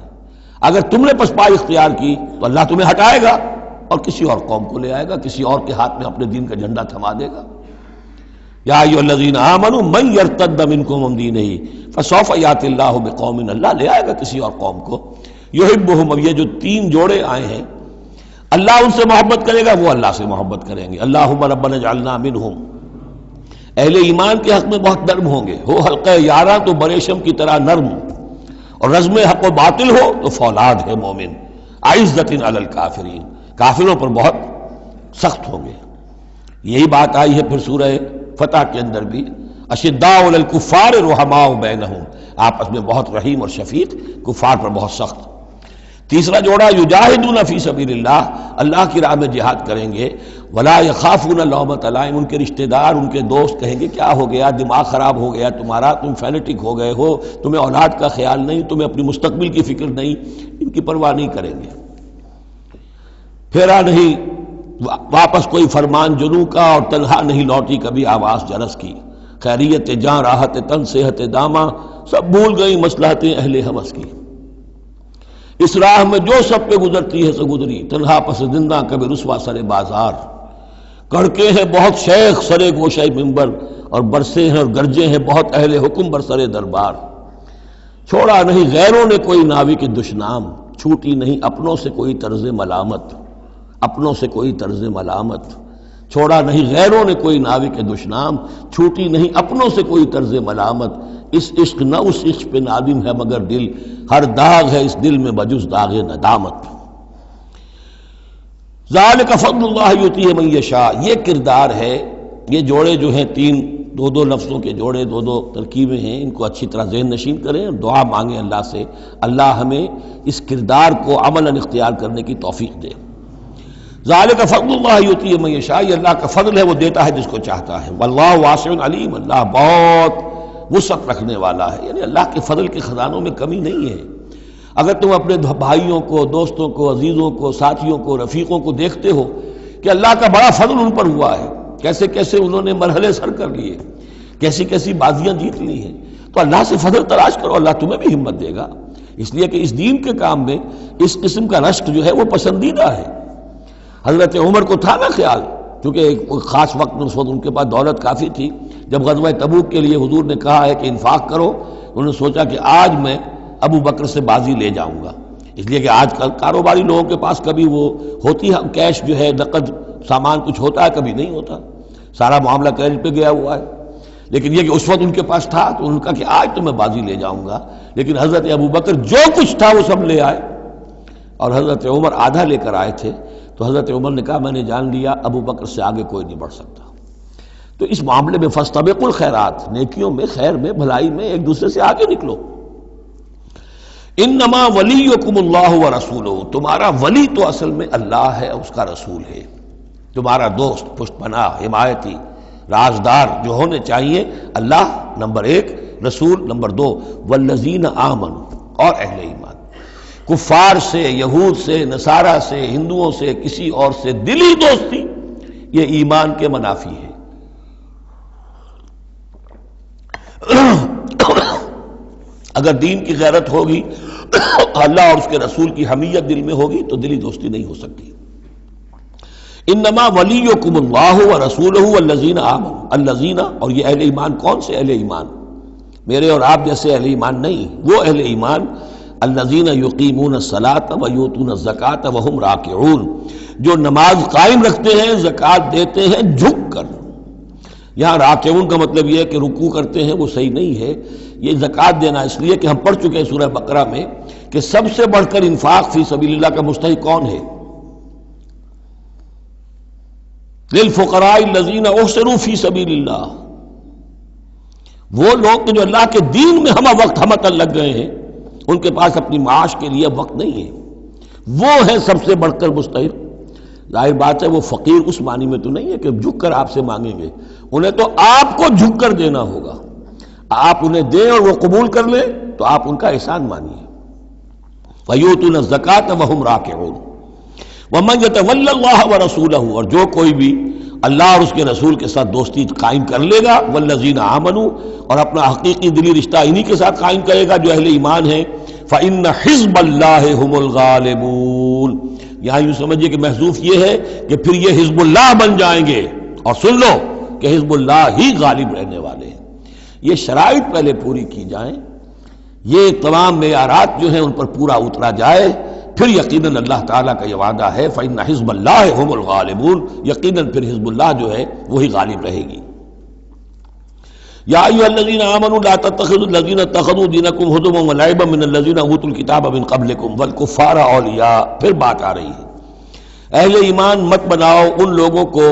اگر تم نے پسپائی اختیار کی تو اللہ تمہیں ہٹائے گا اور کسی اور قوم کو لے آئے گا، کسی اور کے ہاتھ میں اپنے دین کا جھنڈا تھما دے گا۔ یا ایھا الذین آمنوا من یرتد منکم عن دینہ فسوف یاتی اللہ بقوم، اللہ لے آئے گا کسی اور قوم کو، یحبہم، اب یہ جو تین جوڑے آئے ہیں، اللہ ان سے محبت کرے گا، وہ اللہ سے محبت کریں گے۔ اللہم ربنا اجعلنا منہم، اہل ایمان کے حق میں بہت نرم ہوں گے، ہو حلقہ یاراں تو بریشم کی طرح نرم، اور رزم حق و باطل ہو تو فولاد ہے مومن، عزت علی الکافرین، کافروں پر بہت سخت ہوں گے۔ یہی بات آئی ہے پھر سورہ فتح کے اندر بھی، اشداء علی الکفار رحماء بینہم، آپس میں بہت رحیم اور شفیق، کفار پر بہت سخت۔ تیسرا جوڑا یجاہدون فی سبیل اللہ، اللہ کی راہ میں جہاد کریں گے، ولا یخافون لومۃ لائم، ان کے رشتہ دار، ان کے دوست کہیں گے کیا ہو گیا، دماغ خراب ہو گیا تمہارا، تم فینیٹک ہو گئے ہو، تمہیں اولاد کا خیال نہیں، تمہیں اپنی مستقبل کی فکر نہیں، ان کی پرواہ نہیں کریں گے۔ پھیرا نہیں واپس کوئی فرمان جنوں کا، اور تنہا نہیں لوٹی کبھی آواز جرس کی، خیریت جاں راحت تن صحت داماں، سب بھول گئی مصلحتیں اہل ہوس کی۔ اس راہ میں جو سب پہ گزرتی ہے سو گزری، تنہا پس زندہ کبھی رسوا سر بازار، کڑکے ہیں بہت شیخ سرے گوشہ منبر، اور برسے ہیں اور گرجے ہیں بہت اہل حکم برسر دربار۔ چھوڑا نہیں غیروں نے کوئی ناوی کے دشنام، چھوٹی نہیں اپنوں سے کوئی طرز ملامت۔ اپنوں سے کوئی طرز ملامت، چھوڑا نہیں غیروں نے کوئی ناوی کے دشنام، چھوٹی نہیں اپنوں سے کوئی طرز ملامت، اس عشق نہ اس عشق پہ نادم ہے مگر دل، ہر داغ ہے اس دل میں بجز داغ ندامت۔ ذالک فضل اللہ یؤتیہ من یشاء، یہ کردار ہے، یہ جوڑے جو ہیں تین دو دو لفظوں کے جوڑے، دو دو ترکیبیں ہیں، ان کو اچھی طرح ذہن نشین کریں اور دعا مانگیں اللہ سے، اللہ ہمیں اس کردار کو عملاً اختیار کرنے کی توفیق دے۔ ذالک فضل اللہ یؤتیہ من یشاء، یہ اللہ کا فضل ہے، وہ دیتا ہے جس کو چاہتا ہے، واللہ واسع علیم، اللہ بہت وسعت رکھنے والا ہے، یعنی اللہ کے فضل کے خزانوں میں کمی نہیں ہے۔ اگر تم اپنے بھائیوں کو، دوستوں کو، عزیزوں کو، ساتھیوں کو، رفیقوں کو دیکھتے ہو کہ اللہ کا بڑا فضل ان پر ہوا ہے، کیسے کیسے انہوں نے مرحلے سر کر لیے، کیسی کیسی بازیاں جیت لی ہیں، تو اللہ سے فضل تلاش کرو، اللہ تمہیں بھی ہمت دے گا، اس لیے کہ اس دین کے کام میں اس قسم کا رشک جو ہے وہ پسندیدہ ہے۔ حضرت عمر کو تھا نا خیال، کیونکہ ایک خاص وقت میں اس وقت ان کے پاس دولت کافی تھی، جب غزوہ تبوک کے لیے حضور نے کہا ہے کہ انفاق کرو، انہوں نے سوچا کہ آج میں ابو بکر سے بازی لے جاؤں گا، اس لیے کہ آج کل کاروباری لوگوں کے پاس کبھی وہ ہوتی ہے کیش جو ہے، نقد سامان کچھ ہوتا ہے، کبھی نہیں ہوتا، سارا معاملہ کریڈٹ پہ گیا ہوا ہے، لیکن یہ کہ اس وقت ان کے پاس تھا تو انہوں نے کہا کہ آج تو میں بازی لے جاؤں گا، لیکن حضرت ابو بکر جو کچھ تھا وہ سب لے آئے اور حضرت عمر آدھا لے کر آئے تھے، تو حضرت عمر نے کہا میں نے جان لیا ابو بکر سے آگے کوئی نہیں بڑھ سکتا۔ تو اس معاملے میں فاستبقوا الخیرات، نیکیوں میں، خیر میں، بھلائی میں ایک دوسرے سے آگے نکلو۔ انما ولیکم اللہ ورسولہ، تمہارا ولی تو اصل میں اللہ ہے، اس کا رسول ہے، تمہارا دوست، پشت پناہ، حمایتی، رازدار جو ہونے چاہیے اللہ نمبر ایک، رسول نمبر دو، والذین آمنوا، اور اہل ایمان۔ کفار سے، یہود سے، نصارہ سے، ہندوؤں سے، کسی اور سے دلی دوستی یہ ایمان کے منافی ہے۔ اگر دین کی غیرت ہوگی، اللہ اور اس کے رسول کی حمیت دل میں ہوگی تو دلی دوستی نہیں ہو سکتی۔ انما ولیکم اللہ ورسولہ والذین آمنوا، الذین، اور یہ اہل ایمان کون سے اہل ایمان؟ میرے اور آپ جیسے اہل ایمان نہیں، وہ اہل ایمان الذین یقیمون الصلاۃ ویؤتون الزکاۃ وہم راکعون، جو نماز قائم رکھتے ہیں، زکوٰۃ دیتے ہیں جھک کر۔ یہاں راکعون کا مطلب یہ ہے کہ رکوع کرتے ہیں، وہ صحیح نہیں ہے، یہ زکوٰۃ دینا اس لیے کہ ہم پڑھ چکے ہیں سورہ بقرہ میں کہ سب سے بڑھ کر انفاق فی سبیل اللہ کا مستحق کون ہے؟ للفقراء الذین احصروا فی سبیل اللہ، وہ لوگ کہ جو اللہ کے دین میں ہمہ وقت ہمہ لگ گئے ہیں، ان کے پاس اپنی معاش کے لیے وقت نہیں ہے، وہ ہے سب سے بڑھ کر مستحق۔ ظاہر بات ہے وہ فقیر اس معنی میں تو نہیں ہے کہ جھک کر آپ سے مانگیں گے، انہیں تو آپ کو جھک کر دینا ہوگا، آپ انہیں دیں اور وہ قبول کر لیں تو آپ ان کا احسان مانیے۔ وَيُؤْتُونَ الزَّكَاةَ وَهُمْ رَاكِعُونَ وَمَنْ يَتَوَلَّ اللَّهَ وَرَسُولَهُ، اور جو کوئی بھی اللہ اور اس کے رسول کے ساتھ دوستی قائم کر لے گا، وَالَّذِينَ آمَنُوا، اور اپنا حقیقی دلی رشتہ انہی کے ساتھ قائم کرے گا جو اہل ایمان ہیں، فَإِنَّ حِزْبَ اللَّهِ هُمُ الْغَالِبُونَ، یہاں یوں سمجھیے کہ محذوف یہ ہے کہ پھر یہ حزب اللہ بن جائیں گے، اور سن لو کہ حزب اللہ ہی غالب رہنے والے ہیں۔ یہ شرائط پہلے پوری کی جائیں، یہ تمام معیارات جو ہیں ان پر پورا اترا جائے، پھر یقیناً اللہ تعالیٰ کا یہ وعدہ ہے فَإِنَّ حِزْبَ اللَّهِ هُمُ الْغَالِبُونَ، یقیناً پھر حزب اللہ جو ہے وہی غالب رہے گی۔ یا ایھا الذین آمنوا لا تتخذوا الذین اتخذوا دینکم ہزوا ولعبا من الذین اوتوا الکتاب من قبلکم والکفار اولیاء، پھر بات آ رہی ہے، اہل ایمان مت بناؤ ان لوگوں کو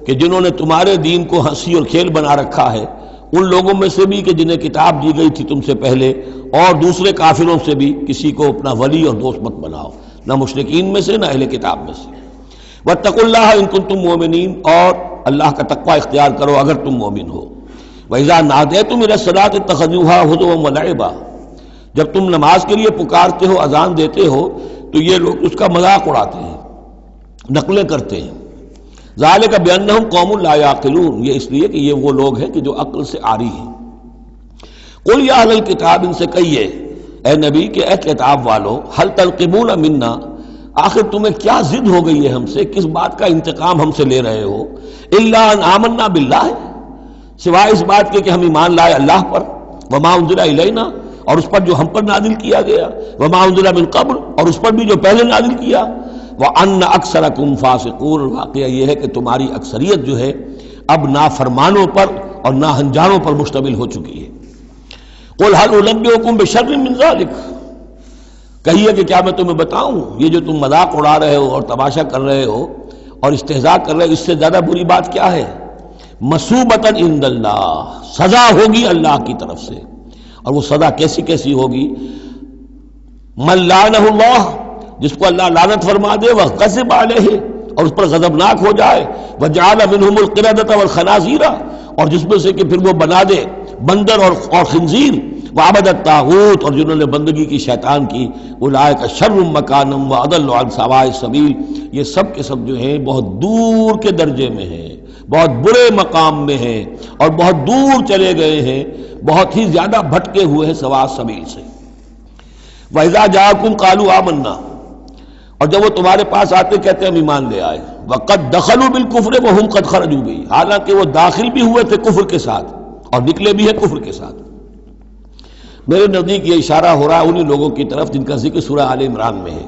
کہ جنہوں نے تمہارے دین کو ہنسی اور کھیل بنا رکھا ہے، ان لوگوں میں سے بھی کہ جنہیں کتاب دی گئی تھی تم سے پہلے، اور دوسرے کافروں سے بھی کسی کو اپنا ولی اور دوست مت بناؤ، نہ مشرکین میں سے نہ اہل کتاب میں سے۔ واتقوا اللہ ان کنتم مؤمنین، اور اللہ کا تقوی اختیار کرو اگر تم مومن ہو۔ وَإِذَا نَادَيْتُمْ إِلَى الصَّلَاةِ اتَّخَذُوهَا هُزُوًا وَلَعِبًا، جب تم نماز کے لیے پکارتے ہو، اذان دیتے ہو، تو یہ لوگ اس کا مذاق اڑاتے ہیں، نقلیں کرتے ہیں۔ ذَلِكَ بِأَنَّهُمْ قَوْمٌ لَا يَعْقِلُونَ، یہ اس لیے کہ یہ وہ لوگ ہیں کہ جو عقل سے عاری ہیں۔ قُلْ يَا أَهْلَ الْكِتَابِ، ان سے کہیے اے نبی کہ اے کتاب والو، هَلْ تَنْقِمُونَ مِنَّا، آخر تمہیں کیا ضد ہو گئی ہے ہم سے، کس بات کا انتقام ہم سے لے رہے ہو؟ إِلَّا أَنْ آمَنَّا بِاللَّهِ، سوائے اس بات کے کہ ہم ایمان لائے اللہ پر، وما انزل الینا، اور اس پر جو ہم پر نازل کیا گیا، وما انزل من قبل، اور اس پر بھی جو پہلے نازل کیا، وَأَنَّ أَكْثَرَكُمْ فَاسِقُونَ، واقعہ یہ ہے کہ تمہاری اکثریت جو ہے اب نافرمانوں پر اور ناہنجاروں پر مشتمل ہو چکی ہے۔ قُلْ هَلْ أُنَبِّئُكُمْ بِشَرٍّ مِّن ذَلِكَ، کہیے کہ کیا میں تمہیں بتاؤں یہ جو تم مذاق اڑا رہے ہو اور تماشا کر رہے ہو اور استہزاء کر رہے ہو، اس سے زیادہ بری بات کیا ہے؟ مصوبۃ عند اللہ، سزا ہوگی اللہ کی طرف سے، اور وہ سزا کیسی کیسی ہوگی؟ من لعنہ اللہ، جس کو اللہ لعنت فرما دے، وغضب علیہ، اور اس پر غضبناک ہو جائے، وجعل منہم القردۃ والخنازیر، اور جس میں سے کہ پھر وہ بنا دے بندر اور خنزیر، وعبد الطاغوت، اور جنہوں نے بندگی کی شیطان کی، اولئک شر مکانا واضل عن سواء السبیل، یہ سب کے سب جو ہیں بہت دور کے درجے میں ہیں، بہت برے مقام میں ہیں، اور بہت دور چلے گئے ہیں، بہت ہی زیادہ بھٹکے ہوئے ہیں سواء السبیل سے۔ وَإِذَا جَاءَكُمْ قَالُوا آمَنَّا، اور جب وہ تمہارے پاس آتے کہتے ہیں ہم ایمان لے آئے، وَقَدْ دَخَلُوا بِالْكُفْرِ وَهُمْ قَدْ خَرَجُوا بِهِ، حالانکہ وہ داخل بھی ہوئے تھے کفر کے ساتھ اور نکلے بھی ہیں کفر کے ساتھ۔ میرے نزدیک یہ اشارہ ہو رہا ہے انہی لوگوں کی طرف جن کا ذکر سورہ آل عمران میں ہے،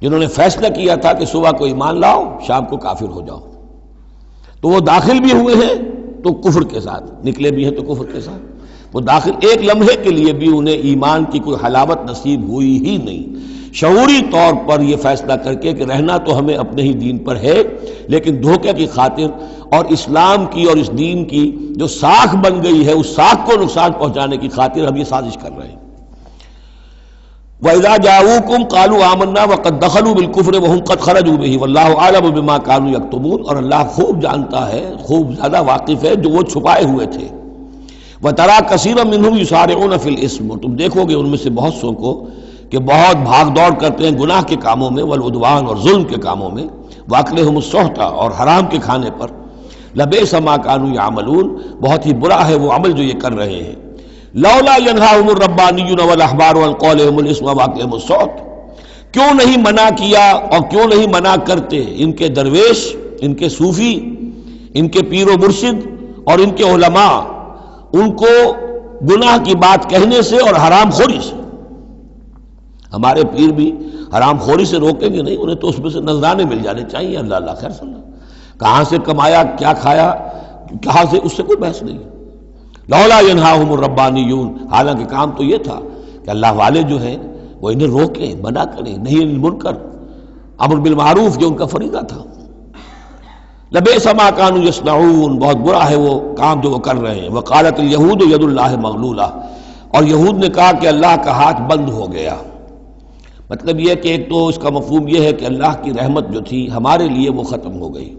جنہوں نے فیصلہ کیا تھا کہ صبح کو ایمان لاؤ، شام کو کافر ہو جاؤ، تو وہ داخل بھی ہوئے ہیں تو کفر کے ساتھ، نکلے بھی ہیں تو کفر کے ساتھ۔ وہ داخل ایک لمحے کے لیے بھی انہیں ایمان کی کوئی حلاوت نصیب ہوئی ہی نہیں، شعوری طور پر یہ فیصلہ کر کے کہ رہنا تو ہمیں اپنے ہی دین پر ہے، لیکن دھوکے کی خاطر اور اسلام کی اور اس دین کی جو ساکھ بن گئی ہے اس ساکھ کو نقصان پہنچانے کی خاطر ہم یہ سازش کر رہے ہیں۔ وَإِذَا جَاءُوكُمْ قَالُوا آمَنَّا وَقَدْ دَخَلُوا بِالْكُفْرِ وَهُمْ قَدْ خَرَجُوا بِهِ وَاللَّهُ أَعْلَمُ بِمَا كَانُوا يَكْتُمُونَ، اور اللہ خوب جانتا ہے، خوب زیادہ واقف ہے جو وہ چھپائے ہوئے تھے۔ وَتَرَىٰ كَثِيرًا مِّنْهُمْ يُسَارِعُونَ فِي الْإِثْمِ، اور تم دیکھو گے ان میں سے بہت سو کو کہ بہت بھاگ دوڑ کرتے ہیں گناہ کے کاموں میں، والعدوان اور ظلم کے کاموں میں، وَأَكْلِهِمُ السُّحْتَ اور حرام کے کھانے پر، لَبِئْسَ مَا كَانُوا يَعْمَلُونَ، بہت ہی برا ہے وہ عمل جو یہ کر رہے ہیں۔ لولا ينهاهم الربانيون والاحبار عن قولهم الاسم واكلهم السحت، کیوں نہیں منع کیا اور کیوں نہیں منع کرتے ان کے درویش، ان کے صوفی، ان کے پیر و مرشد اور ان کے علماء ان کو گناہ کی بات کہنے سے اور حرام خوری سے۔ ہمارے پیر بھی حرام خوری سے روکیں گے نہیں، انہیں تو اس میں سے نذرانے مل جانے چاہیے، اللہ اللہ خیر صلی اللہ، کہاں سے کمایا، کیا کھایا، کہاں سے، اس سے کوئی بحث نہیں۔ لولا ینہاہم الربانیون، حالانکہ کام تو یہ تھا کہ اللہ والے جو ہیں وہ انہیں روکیں، منع کریں، نہیں المنکر، امر بالمعروف جو ان کا فریضہ تھا۔ لبئس ما کانوا یصنعون، بہت برا ہے وہ کام جو وہ کر رہے ہیں۔ وقالت الیہود ید اللہ مغلولہ، اور یہود نے کہا کہ اللہ کا ہاتھ بند ہو گیا۔ مطلب یہ کہ ایک تو اس کا مفہوم یہ ہے کہ اللہ کی رحمت جو تھی ہمارے لیے وہ ختم ہو گئی،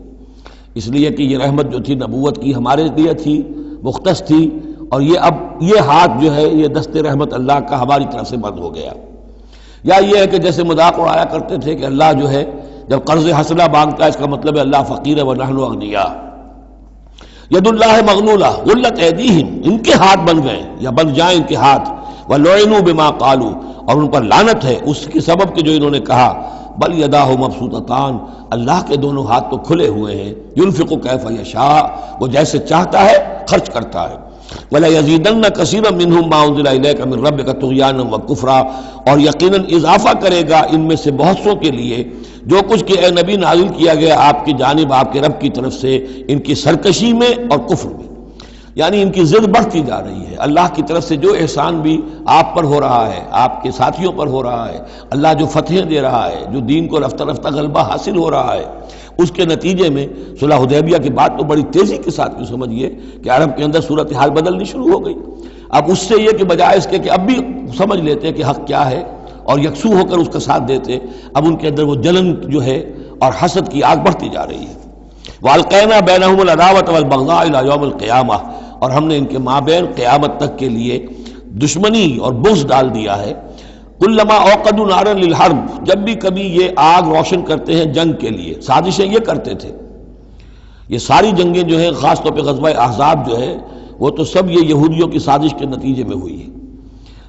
اس لیے کہ یہ رحمت جو تھی نبوت کی ہمارے لیے تھی، مختص تھی، اور یہ اب یہ ہاتھ جو ہے یہ دست رحمت اللہ کا ہماری طرف سے بند ہو گیا۔ یا یہ ہے کہ جیسے مذاق اڑایا کرتے تھے کہ اللہ جو ہے جب قرض حسنہ مانگتا ہے اس کا مطلب ہے اللہ فقیر ہے ونحن اغنیاء۔ ید اللہ مغلولہ غلت ایدیہم، ان کے ہاتھ بن گئے یا بن جائیں ان کے ہاتھ، ولعنوا بما قالوا، اور ان پر لعنت ہے اس کے سبب کہ جو انہوں نے کہا۔ بل یداہ مبسوطتان، اللہ کے دونوں ہاتھ تو کھلے ہوئے ہیں، ينفق کیف یشاء، وہ جیسے چاہتا ہے خرچ کرتا ہے۔ وَلَيَزِيدَنَّ كَثِيرًا مِّنْهُمْ مَا أُنزِلَ إِلَيْكَ مِن رَّبِّكَ طُغْيَانًا وَكُفْرًا، اور یقیناً اضافہ کرے گا ان میں سے بہت سو کے لیے جو کچھ کہ اے نبی نازل کیا گیا آپ کی جانب آپ کے رب کی طرف سے، ان کی سرکشی میں اور کفر میں، یعنی ان کی ضد بڑھتی جا رہی ہے۔ اللہ کی طرف سے جو احسان بھی آپ پر ہو رہا ہے، آپ کے ساتھیوں پر ہو رہا ہے، اللہ جو فتحیں دے رہا ہے، جو دین کو رفتہ رفتہ غلبہ حاصل ہو رہا ہے، اس کے نتیجے میں صلح حدیبیہ کی بات تو بڑی تیزی کے ساتھ یوں سمجھیے کہ عرب کے اندر صورتحال بدلنی شروع ہو گئی۔ اب اس سے یہ کہ بجائے اس کے کہ اب بھی سمجھ لیتے کہ حق کیا ہے اور یکسو ہو کر اس کا ساتھ دیتے، اب ان کے اندر وہ جلن جو ہے اور حسد کی آگ بڑھتی جا رہی ہے۔ وَأَلْقَيْنَا بَيْنَهُمُ الْعَدَاوَةَ وَالْبَغْضَاءَ إِلَىٰ يَوْمِ الْقِيَامَةِ، اور ہم نے ان کے مابین قیامت تک کے لیے دشمنی اور بغض ڈال دیا ہے۔ کلما اوقدوا نارا للحرب، جب بھی کبھی یہ آگ روشن کرتے ہیں جنگ کے لیے، سازشیں یہ کرتے تھے۔ یہ ساری جنگیں جو ہیں خاص طور پہ غزوہ احزاب جو ہے وہ تو سب یہ یہودیوں کی سازش کے نتیجے میں ہوئی ہے۔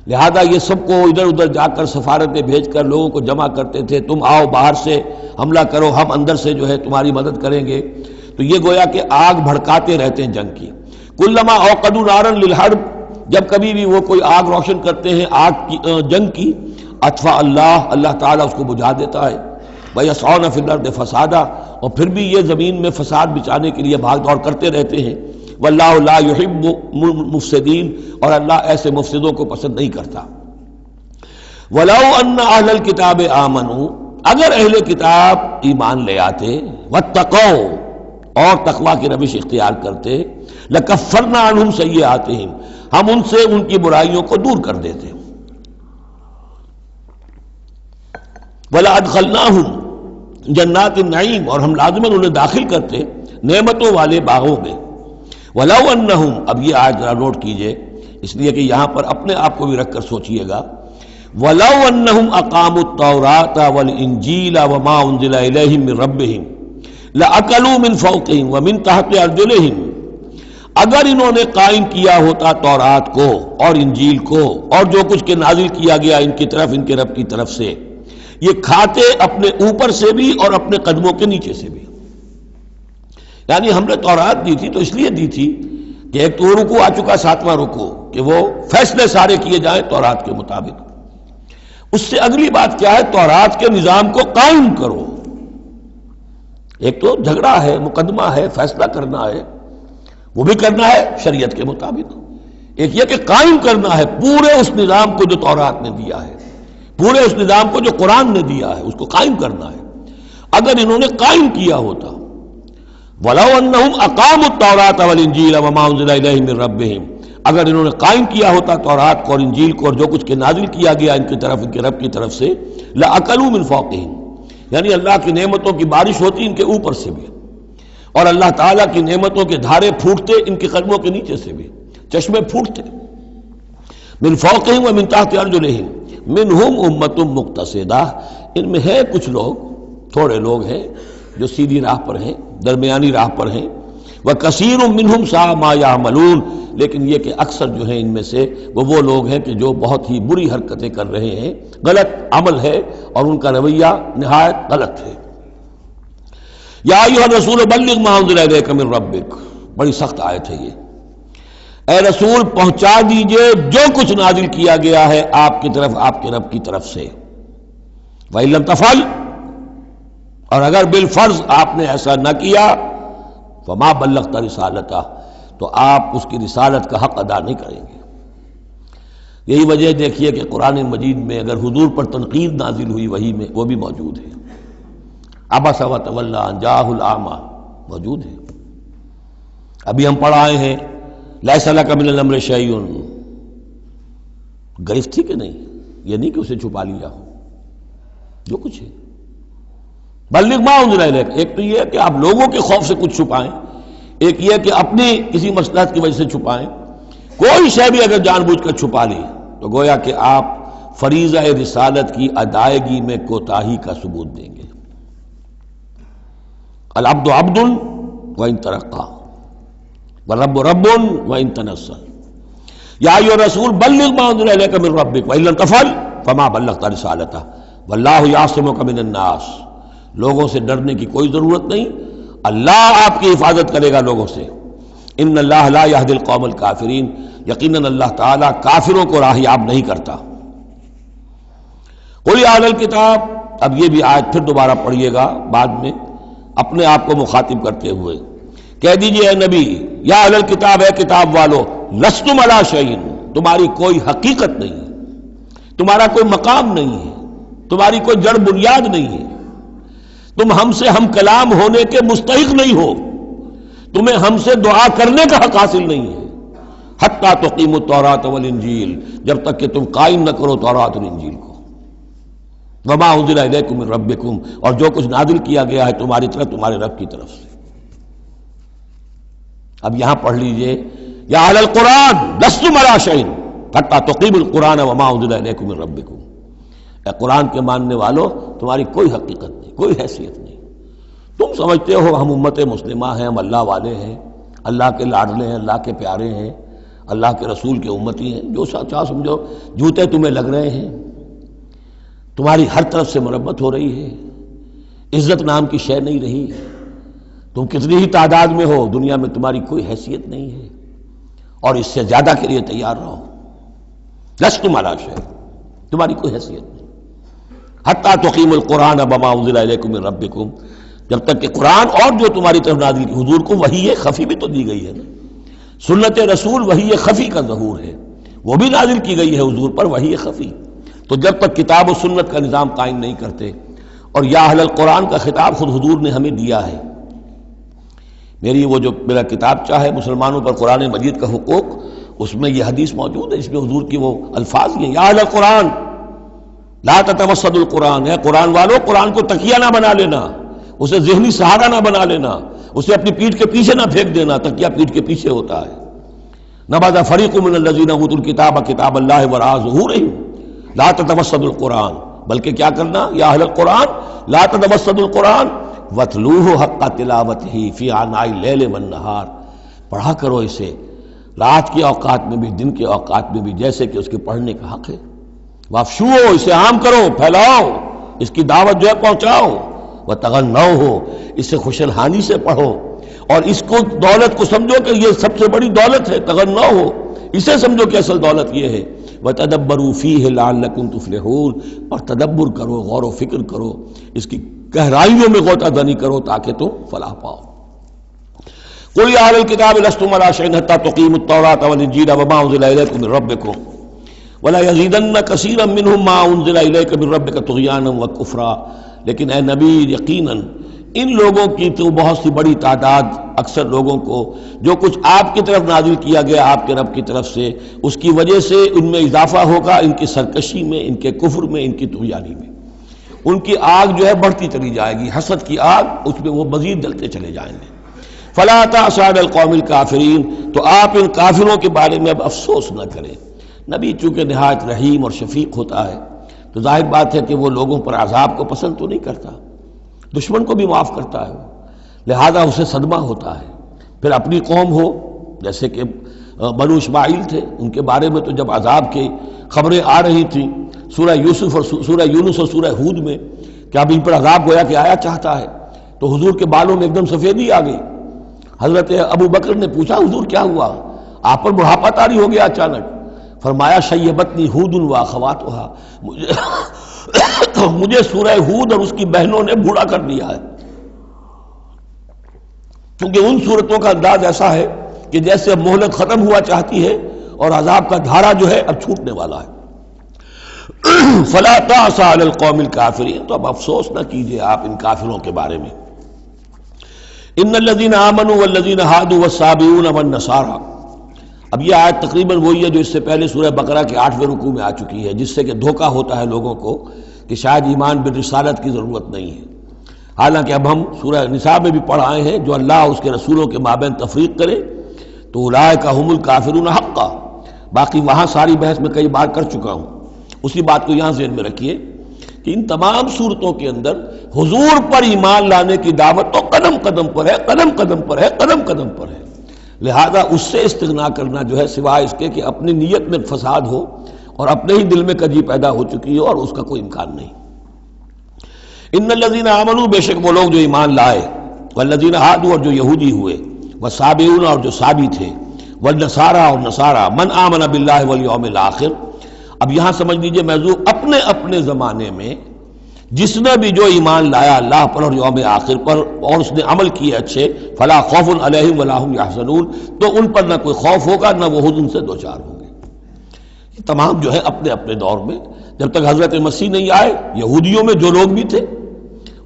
لہذا یہ سب کو ادھر ادھر جا کر سفارتیں بھیج کر لوگوں کو جمع کرتے تھے، تم آؤ باہر سے حملہ کرو، ہم اندر سے جو ہے تمہاری مدد کریں گے۔ تو یہ گویا کہ آگ بھڑکاتے رہتے ہیں جنگ کی۔ کلما اوقدوا نارا للحرب، جب کبھی بھی وہ کوئی آگ روشن کرتے ہیں آگ کی جنگ کی، اطفا اللہ، اللہ تعالیٰ اس کو بجھا دیتا ہے۔ وَيَسْعَوْنَ فِي الْأَرْضِ فَسَادًا، اور پھر بھی یہ زمین میں فساد بچانے کے لیے بھاگ دوڑ کرتے رہتے ہیں. وَاللَّهُ لَا يُحِبُّ الْمُفْسِدِينَ، اور اللہ ایسے مفسدوں کو پسند نہیں کرتا. وَلَوْ أَنَّ أَهْلَ الْكِتَابِ آمَنُوا، اگر اہل کتاب ایمان لے آتے، وَاتَّقَوْا، اور تقوی کی روش اختیار کرتے، لَكَفَّرْنَا عَنْهُمْ سَيِّئَاتِهِمْ، ہم ان سے ان کی برائیوں کو دور کر دیتے. وَلَأَدْخَلْنَاهُمْ جَنَّاتِ النَّعِيمِ، اور ہم لازماً انہیں داخل کرتے نعمتوں والے باغوں میں. وَلَوْ أَنَّهُمْ، اب یہ آیت ذرا نوٹ کیجئے اس لیے کہ یہاں پر اپنے آپ کو بھی رکھ کر سوچئے گا. وَلَوْ أَنَّهُمْ أَقَامُوا التَّوْرَاةَ وَالْإِنْجِيلَ وَمَا أُنزِلَ إِلَيْهِمْ مِنْ رَبِّهِمْ لَأَكَلُوا مِنْ فَوْقِهِمْ وَمِنْ تَحْتِ أَرْجُلِهِمْ، اگر انہوں نے قائم کیا ہوتا تورات کو اور انجیل کو اور جو کچھ کے نازل کیا گیا ان کی طرف، ان کے رب کی طرف سے، یہ کھاتے اپنے اوپر سے بھی اور اپنے قدموں کے نیچے سے بھی. یعنی ہم نے تورات دی تھی تو اس لیے دی تھی کہ ایک تو رکوع آ چکا 7واں رکوع کہ وہ فیصلے سارے کیے جائیں تورات کے مطابق. اس سے اگلی بات کیا ہے؟ تورات کے نظام کو قائم کرو. ایک تو جھگڑا ہے، مقدمہ ہے، فیصلہ کرنا ہے، وہ بھی کرنا ہے شریعت کے مطابق. ایک یہ کہ قائم کرنا ہے پورے اس نظام کو جو تورات نے دیا ہے، پورے اس نظام کو جو قرآن نے دیا ہے، اس کو قائم کرنا ہے. اگر انہوں نے قائم کیا ہوتا، وَلَوْ أَنَّهُمْ أَقَامُوا التَّوْرَاةَ وَالْإِنْجِيلَ وَمَا أُنزِلَ إِلَيْهِمْ مِنْ رَبِّهِمْ، اگر انہوں نے قائم کیا ہوتا تورات کو اور انجیل کو اور جو کچھ کے نازل کیا گیا ان کی طرف، ان کے رب کی طرف سے، لَأَكَلُوا مِنْ فَوْقِهِمْ، یعنی اللہ کی نعمتوں کی بارش ہوتی ان کے اوپر سے بھی، اور اللہ تعالیٰ کی نعمتوں کے دھارے پھوٹتے ان کے قدموں کے نیچے سے بھی، چشمے پھوٹتے. مِنْ فَوْقِهِمْ وَمِنْ تَحْتِ أَرْجُلِهِمْ مِنْهُمْ أُمَّةٌ مُقْتَصِدَةٌ، ان میں ہے کچھ لوگ، تھوڑے لوگ ہیں جو سیدھی راہ پر ہیں، درمیانی راہ پر ہیں. وَكَثِيرٌ مِّنْهُمْ سَاءَ مَا يَعْمَلُونَ، لیکن یہ کہ اکثر جو ہیں ان میں سے وہ لوگ ہیں کہ جو بہت ہی بری حرکتیں کر رہے ہیں، غلط عمل ہے اور ان کا رویہ نہایت غلط ہے. یا ایھا الرسول بلغ ما انزل الیک من ربک، بڑی سخت آیت ہے یہ. اے رسول پہنچا دیجئے جو کچھ نازل کیا گیا ہے آپ کی طرف، آپ کے رب کی طرف سے. وَإِن لَّمْ تَفْعَلْ، اور اگر بالفرض آپ نے ایسا نہ کیا، فَمَا بَلَّغْتَ رِسَالَتَهُ، تو آپ اس کی رسالت کا حق ادا نہیں کریں گے. یہی وجہ دیکھیے کہ قرآن مجید میں اگر حضور پر تنقید نازل ہوئی وحی میں، وہ بھی موجود ہے. عبس وتولی ان جاءہ الاعمی موجود ہے. ابھی ہم پڑھ آئے ہیں لیس لک من الامر شیء، گرفت تھی کہ نہیں؟ یہ نہیں کہ اسے چھپا لیا ہو، جو کچھ ہے. بلغ ما انزل الیک، ایک تو یہ کہ آپ لوگوں کے خوف سے کچھ چھپائیں، ایک یہ کہ اپنی کسی مصلحت کی وجہ سے چھپائیں. کوئی شے بھی اگر جان بوجھ کر چھپا لی تو گویا کہ آپ فریضہ رسالت کی ادائیگی میں کوتاہی کا ثبوت دیں گے. العبد عبد وان ترقى والرب رب وان تنزل. یا ایھا الرسول بلغ ما انزل الیک من ربک وان لم تفعل فما بلغت رسالتہ واللہ یعصمک من الناس. لوگوں سے ڈرنے کی کوئی ضرورت نہیں، اللہ آپ کی حفاظت کرے گا لوگوں سے. ان اللہ لا یہدی القوم الکافرین، یقیناً اللہ تعالیٰ کافروں کو راہیاب نہیں کرتا. قل یا اہل الکتاب، اب یہ بھی آیت پھر دوبارہ پڑھیے گا بعد میں اپنے آپ کو مخاطب کرتے ہوئے. کہہ دیجئے اے نبی، یا اہل الکتاب، اے کتاب والو، لستم علی شیء، تمہاری کوئی حقیقت نہیں ہے، تمہارا کوئی مقام نہیں ہے، تمہاری کوئی جڑ بنیاد نہیں ہے، تم ہم سے ہم کلام ہونے کے مستحق نہیں ہو، تمہیں ہم سے دعا کرنے کا حق حاصل نہیں ہے. حتیٰ تقیموا التوراۃ والانجیل، جب تک کہ تم قائم نہ کرو تورات اور انجیل کو. وما انزل الیکم من ربکم، اور جو کچھ نازل کیا گیا ہے تمہاری طرف، تمہارے رب کی طرف سے. اب یہاں پڑھ لیجئے یا اہل القرآن لستم علی شیء حتیٰ تقیموا القرآن وما انزل الیکم من ربکم. اے قرآن کے ماننے والو، تمہاری کوئی حقیقت نہیں، کوئی حیثیت نہیں. تم سمجھتے ہو ہم امت مسلمہ ہیں، ہم اللہ والے ہیں، اللہ کے لاڈلے ہیں، اللہ کے پیارے ہیں، اللہ کے رسول کے امتی ہیں، جو چاہو سمجھو. جوتے تمہیں لگ رہے ہیں، تمہاری ہر طرف سے مرمت ہو رہی ہے، عزت نام کی شے نہیں رہی. تم کتنی ہی تعداد میں ہو، دنیا میں تمہاری کوئی حیثیت نہیں ہے، اور اس سے زیادہ کے لیے تیار رہو. لستم علی شیء، تمہاری کوئی حیثیت نہیں. حتیٰ تقیم القرآن بما انزل الیکم من ربکم، جب تک کہ قرآن اور جو تمہاری طرف نازل کی، حضور کو وحی خفی بھی تو دی گئی ہے نا، سنت رسول وحی خفی کا ظہور ہے، وہ بھی نازل کی گئی ہے حضور پر وحی خفی۔ تو جب تک کتاب و سنت کا نظام قائم نہیں کرتے، اور یا اہل القرآن کا خطاب خود حضور نے ہمیں دیا ہے۔ میرا کتابچہ ہے مسلمانوں پر قرآن مجید کا حقوق، اس میں یہ حدیث موجود ہے، اس میں حضور کی وہ الفاظ ہیں، یا اہل القرآن لا تتمسدوا القرآن، ہے قرآن والوں قرآن کو تکیہ نہ بنا لینا، اسے ذہنی سہارا نہ بنا لینا، اسے اپنی پیٹھ کے پیچھے نہ پھینک دینا، تکیہ پیٹھ کے پیچھے ہوتا ہے۔ نبذ فریق من الذین اوتوا الکتاب کتاب اللہ وراء ظہورہم لا تتمسدوا القرآن، بلکہ کیا کرنا، یا اہل القرآن لا تتمسدوا القرآن واتلوہ حق تلاوتہ فی آناء اللیل والنہار، پڑھا کرو اسے رات کے اوقات میں بھی دن کے اوقات میں بھی جیسے کہ اس کے پڑھنے کا حق ہے۔ وافشوہ، اسے عام کرو، پھیلاؤ، اس کی دعوت جو ہے پہنچاؤ، وتغنوہ، اسے خوش الحانی سے پڑھو، اور اس کو دولت کو سمجھو کہ یہ سب سے بڑی دولت ہے، تغنوہ، اسے سمجھو کہ اصل دولت یہ ہے۔ وتدبروا فیہ لعلکم تفلحون، اور تدبر کرو، غور و فکر کرو، اس کی گہرائیوں میں غوطہ زنی کرو تاکہ تم فلاح پاؤ۔ قل یا اہل الکتاب لستم علی شیء حتی تقیموا التوراۃ والانجیل وما انزل الیکم من ربکم ولا یزیدن کثیرا منہم ما انزل الیک من ربک طغیانا وکفرا، لیکن اے نبی یقیناً ان لوگوں کی تو بہت سی بڑی تعداد، اکثر لوگوں کو جو کچھ آپ کی طرف نازل کیا گیا آپ کے رب کی طرف سے، اس کی وجہ سے ان میں اضافہ ہوگا، ان کی سرکشی میں، ان کے کفر میں، ان کی طغیانی میں، ان کی آگ جو ہے بڑھتی چلی جائے گی، حسد کی آگ، اس میں وہ مزید جلتے چلے جائیں گے۔ فلا تأس علی القوم الکافرین، تو آپ ان کافروں کے بارے میں اب افسوس نہ کریں۔ نبی چونکہ نہایت رحیم اور شفیق ہوتا ہے تو ظاہر بات ہے کہ وہ لوگوں پر عذاب کو پسند تو نہیں کرتا، دشمن کو بھی معاف کرتا ہے، لہذا اسے صدمہ ہوتا ہے۔ پھر اپنی قوم ہو، جیسے کہ بنو اسماعیل تھے، ان کے بارے میں تو جب عذاب کی خبریں آ رہی تھیں سورہ یوسف اور سورہ یونس اور سورہ ہود میں کہ اب ان پر عذاب گویا کہ آیا چاہتا ہے، تو حضور کے بالوں میں ایک دم سفیدی آ گئی۔ حضرت ابو بکر نے پوچھا حضور کیا ہوا، آپ پر بڑھاپا طاری ہو گیا اچانک؟ فرمایا شیبتنی ہود واخواتھا، مجھے سورہ ہود اور اس کی بہنوں نے بوڑھا کر دیا ہے، کیونکہ ان صورتوں کا انداز ایسا ہے کہ جیسے اب مہلت ختم ہوا چاہتی ہے اور عذاب کا دھارا جو ہے اب چھوٹنے والا ہے۔ فلا تأس علی القوم الکافرین، تو اب افسوس نہ کیجئے آپ ان کافروں کے بارے میں۔ ان الذین آمنوا والذین ہادوا والصابئون والنصارى، اب یہ آیت تقریباً وہی ہے جو اس سے پہلے سورہ بقرہ کے 8ویں رکوع میں آ چکی ہے، جس سے کہ دھوکہ ہوتا ہے لوگوں کو کہ شاید ایمان بالرسالت کی ضرورت نہیں ہے، حالانکہ اب ہم سورہ نساء میں بھی پڑھ آئے ہیں جو اللہ اس کے رسولوں کے مابین تفریق کرے تو اولئک هم الکافرون حقا، باقی وہاں ساری بحث میں کئی بار کر چکا ہوں، اسی بات کو یہاں ذہن میں رکھیے کہ ان تمام صورتوں کے اندر حضور پر ایمان لانے کی دعوت تو قدم قدم پر ہے، قدم قدم پر ہے، قدم قدم پر ہے، لہذا اس سے استغنا کرنا جو ہے سوائے اس کے کہ اپنی نیت میں فساد ہو اور اپنے ہی دل میں کجی پیدا ہو چکی ہو، اور اس کا کوئی امکان نہیں۔ ان الذین آمنوا، بے شک وہ لوگ جو ایمان لائے، والذین ہادوا، اور جو یہودی ہوئے، والصابئون، اور جو صابی تھے، والنصارى، اور نصارى، من آمن باللہ والیوم الآخر۔ اب یہاں سمجھ لیجئے موضوع اپنے اپنے زمانے میں جس نے بھی جو ایمان لایا اللہ پر اور یوم آخر پر اور اس نے عمل کیے اچھے، فلا خوف علیہم ولا هم یحزنون، تو ان پر نہ کوئی خوف ہوگا نہ وہ حزن سے دوچار ہوں گے۔ یہ تمام جو ہے اپنے اپنے دور میں، جب تک حضرت مسیح نہیں آئے، یہودیوں میں جو لوگ بھی تھے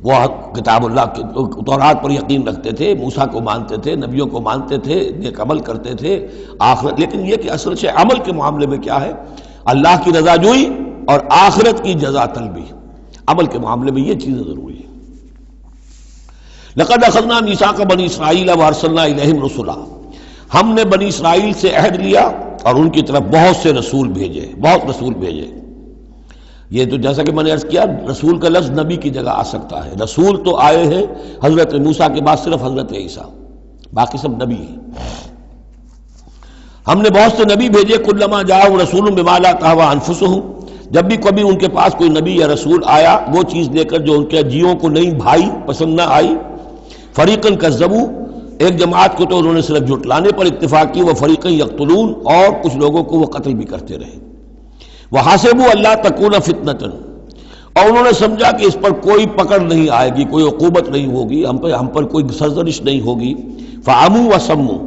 وہ کتاب اللہ کے تورات پر یقین رکھتے تھے، موسیٰ کو مانتے تھے، نبیوں کو مانتے تھے، نیک عمل کرتے تھے آخرت، لیکن یہ کہ اصل سے عمل کے معاملے میں کیا ہے، اللہ کی رضا جوئی اور آخرت کی جزا طلبی، عمل کے معاملے میں یہ چیزیں ضروری ہیں۔ لقد اخذنا میثاق بنی اسرائیل وارسلنا الیہم رسلا، ہم نے بنی اسرائیل سے عہد لیا اور ان کی طرف بہت سے رسول بھیجے، بہت رسول بھیجے۔ یہ تو جیسا کہ میں نے عرض کیا رسول کا لفظ نبی کی جگہ آ سکتا ہے، رسول تو آئے ہیں حضرت موسیٰ کے بعد صرف حضرت عیسیٰ، باقی سب نبی ہیں۔ ہم نے بہت سے نبی بھیجے، کلما جاءہم رسول بما لا تہوی انفسہم، جب بھی کبھی ان کے پاس کوئی نبی یا رسول آیا وہ چیز لے کر جو ان کے جیوں کو نہیں بھائی، پسند نہ آئی، فریقاً کذبوا، ایک جماعت کو تو انہوں نے صرف جھٹلانے پر اتفاق کی، وہ فریقاً یقتلون، اور کچھ لوگوں کو وہ قتل بھی کرتے رہے۔ وحسبوا اللہ تکون فتنۃ، اور انہوں نے سمجھا کہ اس پر کوئی پکڑ نہیں آئے گی، کوئی عقوبت نہیں ہوگی، ہم پر کوئی سرزنش نہیں ہوگی، فعموا وصموا،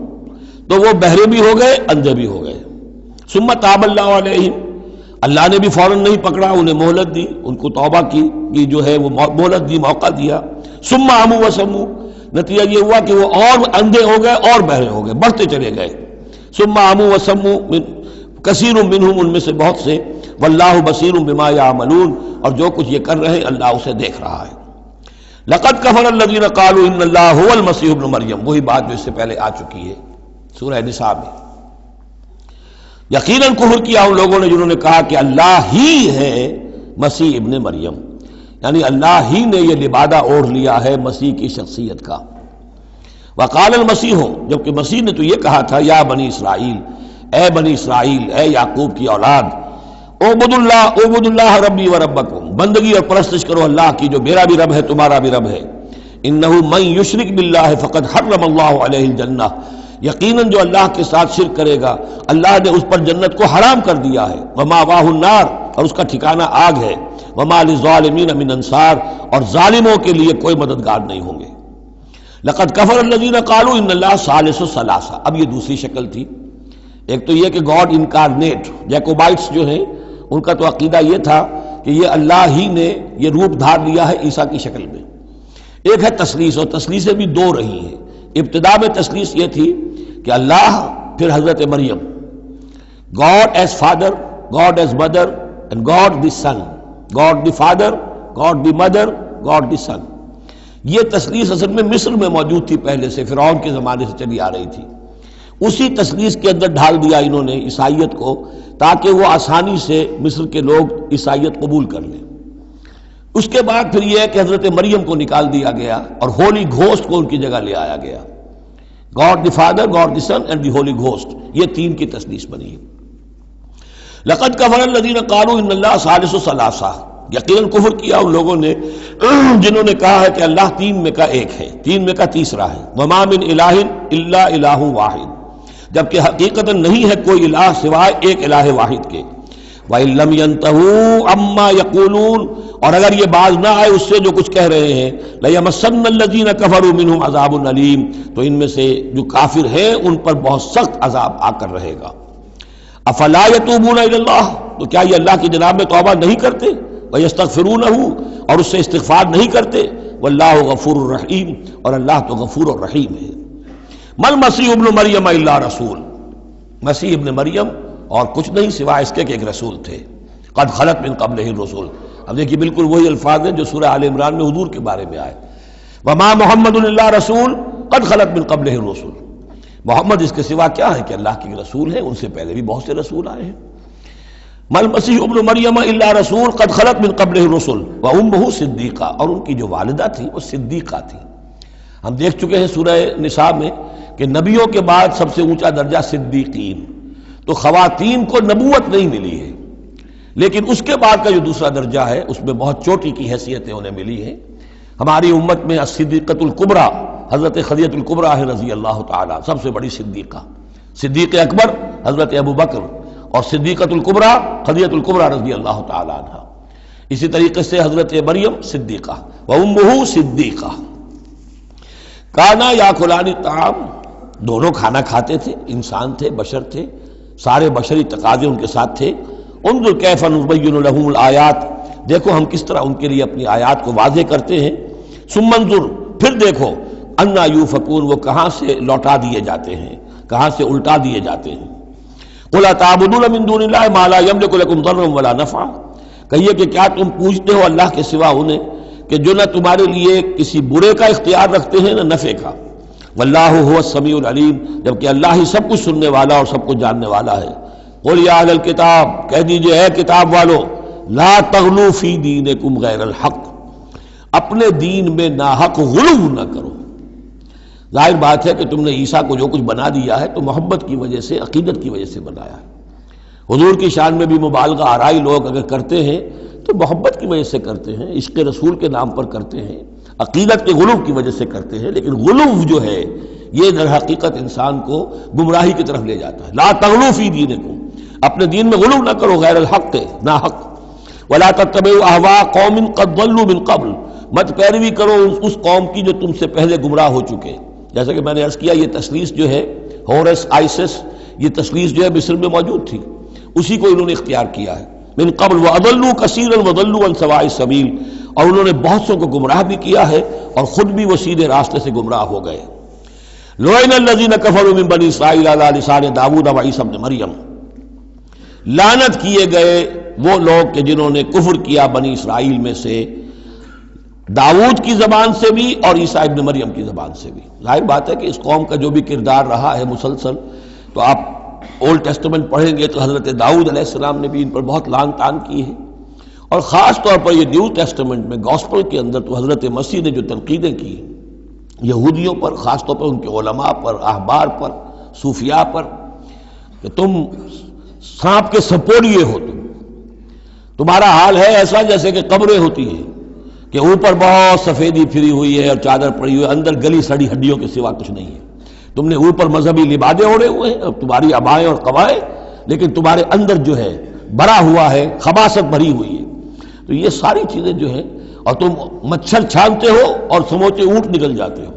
تو وہ بہرے بھی ہو گئے، اندھے بھی ہو گئے۔ ثم تاب اللہ علیہم، اللہ نے بھی فوراً نہیں پکڑا، انہیں مہلت دی، ان کو توبہ کی جو ہے وہ مہلت دی، موقع دیا۔ ثم عموا وصموا، نتیجہ یہ ہوا کہ وہ اور اندھے ہو گئے اور بہرے ہو گئے، بڑھتے چلے گئے۔ ثم عموا وصموا کثیر منہم، ان میں سے بہت سے، واللہ بصیر بما یعملون، اور جو کچھ یہ کر رہے ہیں اللہ اسے دیکھ رہا ہے۔ لقد کفر الذین قالوا ان اللہ هو المسیح ابن مریم، وہی بات جو اس سے پہلے آ چکی ہے سورہ نساء میں۔ یقیناً کفر کیا ان لوگوں نے جنہوں نے کہا کہ اللہ ہی ہے مسیح ابن مریم، یعنی اللہ ہی نے یہ لبادہ اوڑھ لیا ہے مسیح کی شخصیت کا۔ وقال المسیح، جبکہ مسیح نے تو یہ کہا تھا یا بنی اسرائیل، اے بنی اسرائیل، اے یعقوب کی اولاد، اعبدوا اللہ ربی و ربکم، بندگی اور پرستش کرو اللہ کی جو میرا بھی رب ہے تمہارا بھی رب ہے۔ انہ من یشرک باللہ فقد حرم اللہ علیہ الجنہ، یقیناً جو اللہ کے ساتھ شرک کرے گا اللہ نے اس پر جنت کو حرام کر دیا ہے۔ ومأواہ النار، اور اس کا ٹھکانہ آگ ہے۔ وما للظالمین من انصار، اور ظالموں کے لیے کوئی مددگار نہیں ہوں گے۔ لقد کفر الذین قالوا ان اللہ ثالث ثلاثہ، اب یہ دوسری شکل تھی۔ ایک تو یہ کہ گاڈ انکارنیٹ، جیکوبائٹس جو ہیں ان کا تو عقیدہ یہ تھا کہ یہ اللہ ہی نے یہ روپ دھار لیا ہے عیسیٰ کی شکل میں۔ ایک ہے تثلیث، اور تثلیثیں بھی دو رہی ہیں۔ ابتدا میں تثلیث یہ تھی کہ اللہ، پھر حضرت مریم، God as father, God as mother, and God the son, God the father, God the mother, God the son. یہ تثلیث اصل میں مصر میں موجود تھی پہلے سے، فرعون کے زمانے سے چلی آ رہی تھی۔ اسی تثلیث کے اندر ڈھال دیا انہوں نے عیسائیت کو، تاکہ وہ آسانی سے مصر کے لوگ عیسائیت قبول کر لیں۔ اس کے بعد پھر یہ ہے کہ حضرت مریم کو نکال دیا گیا اور ہولی گھوسٹ کو ان کی جگہ لے آیا گیا۔ God the father, God the Son and the Holy Ghost, یہ تین کی تثلیث بنی ہے۔ لقد کفر الذین قالوا ان اللہ ثالث ثلاثہ، یقیناً کفر کیا ان لوگوں نے جنہوں نے کہا ہے کہ اللہ تین میں کا ایک ہے، تین میں کا تیسرا ہے۔ وما من الہ الا الہ واحد، جبکہ حقیقت نہیں ہے کوئی الہ سوائے ایک الہ واحد کے۔ وَإِن لَّمْ يَنْتَهُوا عَمَّا يَقُولُونَ، اور اگر یہ باز نہ آئے اس سے جو کچھ کہہ رہے ہیں، لَيَمَسَّنَّ الَّذِينَ كَفَرُوا مِنْهُمْ عَذَابٌ أَلِيمٌ، تو ان میں سے جو کافر ہیں ان پر بہت سخت عذاب آ کر رہے گا۔ أَفَلَا يَتُوبُونَ إِلَى اللَّهِ، تو کیا یہ اللہ کی جناب میں توبہ نہیں کرتے؟ وَيَسْتَغْفِرُونَهُ، اور اس سے استغفار نہیں کرتے؟ وَاللَّهُ غَفُورٌ رَحِيمٌ، اور اللہ تو غفور اور رحیم ہے۔ مَا الْمَسِيحُ ابْنُ مَرْيَمَ إِلَّا رَسُولٌ، مسیح ابن مریم اور کچھ نہیں سوائے اس کے کہ ایک رسول تھے۔ قد خلت من قبلہ الرسل، اب دیکھیے بالکل وہی الفاظ ہیں جو سورہ آل عمران میں حضور کے بارے میں آئے، وما محمد الا رسول قد خلت من قبلہ الرسل، محمد اس کے سوا کیا ہے کہ اللہ کے رسول ہیں، ان سے پہلے بھی بہت سے رسول آئے ہیں۔ ما المسیح ابن مریم الا رسول قد خلت من قبلہ الرسل وامہ صدیقہ، اور ان کی جو والدہ تھی وہ صدیقہ تھی۔ ہم دیکھ چکے ہیں سورہ نساء میں کہ نبیوں کے بعد سب سے اونچا درجہ صدیقین، تو خواتین کو نبوت نہیں ملی ہے، لیکن اس کے بعد کا جو دوسرا درجہ ہے اس میں بہت چوٹی کی حیثیتیں انہیں ملی ہیں۔ ہماری امت میں الصدیقۃ الکبریٰ حضرت خدیجہ الکبریٰ ہے رضی اللہ تعالیٰ، سب سے بڑی صدیقہ، صدیق اکبر حضرت ابو بکر، اور صدیقۃ الکبریٰ خدیجہ الکبریٰ رضی اللہ تعالیٰ عنہ۔ اسی طریقے سے حضرت مریم صدیقہ وامہ صدیقہ۔ کانا یاکلان الطعام، دونوں کھانا کھاتے تھے، انسان تھے، بشر تھے، سارے بشری تقاضے ان کے ساتھ تھے۔ انظر کیف نبین لہم الآیات، دیکھو ہم کس طرح ان کے لیے اپنی آیات کو واضح کرتے ہیں۔ ثم انظر، پھر دیکھو، انا یوفکون، وہ کہاں سے لوٹا دیے جاتے ہیں، کہاں سے الٹا دیے جاتے ہیں۔ قل اتعبدون من دون اللہ ما لا یملک لکم ضرا ولا نفعا، کہیے کہ کیا تم پوچھتے ہو اللہ کے سوا انہیں کہ جو نہ تمہارے لیے کسی برے کا اختیار رکھتے ہیں نہ نفع کا۔ واللہ هو السمیع العلیم، جبکہ اللہ ہی سب کچھ سننے والا اور سب کچھ جاننے والا ہے۔ قل یا اہل الکتاب، کہہ دیجئے اے کتاب والو، لا تغلوا فی دینکم غیر الحق، اپنے دین میں ناحق غلو نہ کرو۔ ظاہر بات ہے کہ تم نے عیسیٰ کو جو کچھ بنا دیا ہے تو محبت کی وجہ سے، عقیدت کی وجہ سے بنایا ہے۔ حضور کی شان میں بھی مبالغہ آرائی لوگ اگر کرتے ہیں تو محبت کی وجہ سے کرتے ہیں، عشق رسول کے نام پر کرتے ہیں، عقیدت کے غلو کی وجہ سے کرتے ہیں، لیکن غلو جو ہے یہ در حقیقت انسان کو گمراہی کی طرف لے جاتا ہے۔ لا تغلوا فی دینکم، اپنے دین میں غلو نہ کرو غیر الحق، ناحق۔ ولا تتبعوا اهواء قوم قد ضلوا من قبل، مت پیروی کرو اس قوم کی جو تم سے پہلے گمراہ ہو چکے. جیسا کہ میں نے عرض کیا یہ تثلیث جو ہے ہورس آئسس، یہ تثلیث جو ہے مصر میں موجود تھی، اسی کو انہوں نے اختیار کیا ہے. من قبل واضلوا كثيرا وضلوا عن سواء السبيل، اور انہوں نے بہت سو کو گمراہ بھی کیا ہے اور خود بھی وہ سیدھے راستے سے گمراہ ہو گئے. لعن الذين كفروا من بني اسرائيل على لسان داود وعيسى ابن مريم، لعنت کیے گئے وہ لوگ کہ جنہوں نے کفر کیا بنی اسرائیل میں سے داؤد کی زبان سے بھی اور عیسیٰ ابن مریم کی زبان سے بھی. ظاہر بات ہے کہ اس قوم کا جو بھی کردار رہا ہے مسلسل، تو آپ اولڈ ٹیسٹمنٹ پڑھیں گے تو حضرت داؤد علیہ السلام نے بھی ان پر بہت لعن طعن کی ہے، اور خاص طور پر یہ نیو ٹیسٹمنٹ میں گاسپل کے اندر تو حضرت مسیح نے جو تنقیدیں کی یہودیوں پر، خاص طور پر ان کے علماء پر، احبار پر، صوفیاء پر، کہ تم سانپ کے سپوریے ہو، تمہارا حال ہے ایسا جیسے کہ قبریں ہوتی ہیں کہ اوپر بہت سفیدی پھری ہوئی ہے اور چادر پڑی ہوئی ہے، اندر گلی سڑی ہڈیوں کے سوا کچھ نہیں ہے. تم نے اوپر مذہبی لبادے اوڑے ہوئے ہیں اور تمہاری ابائیں اور قوائیں، لیکن تمہارے اندر جو ہے بھرا ہوا ہے، خباثت بھری ہوئی ہے. تو یہ ساری چیزیں جو ہیں، اور تم مچھر چھانتے ہو اور سموچے اونٹ نکل جاتے ہو.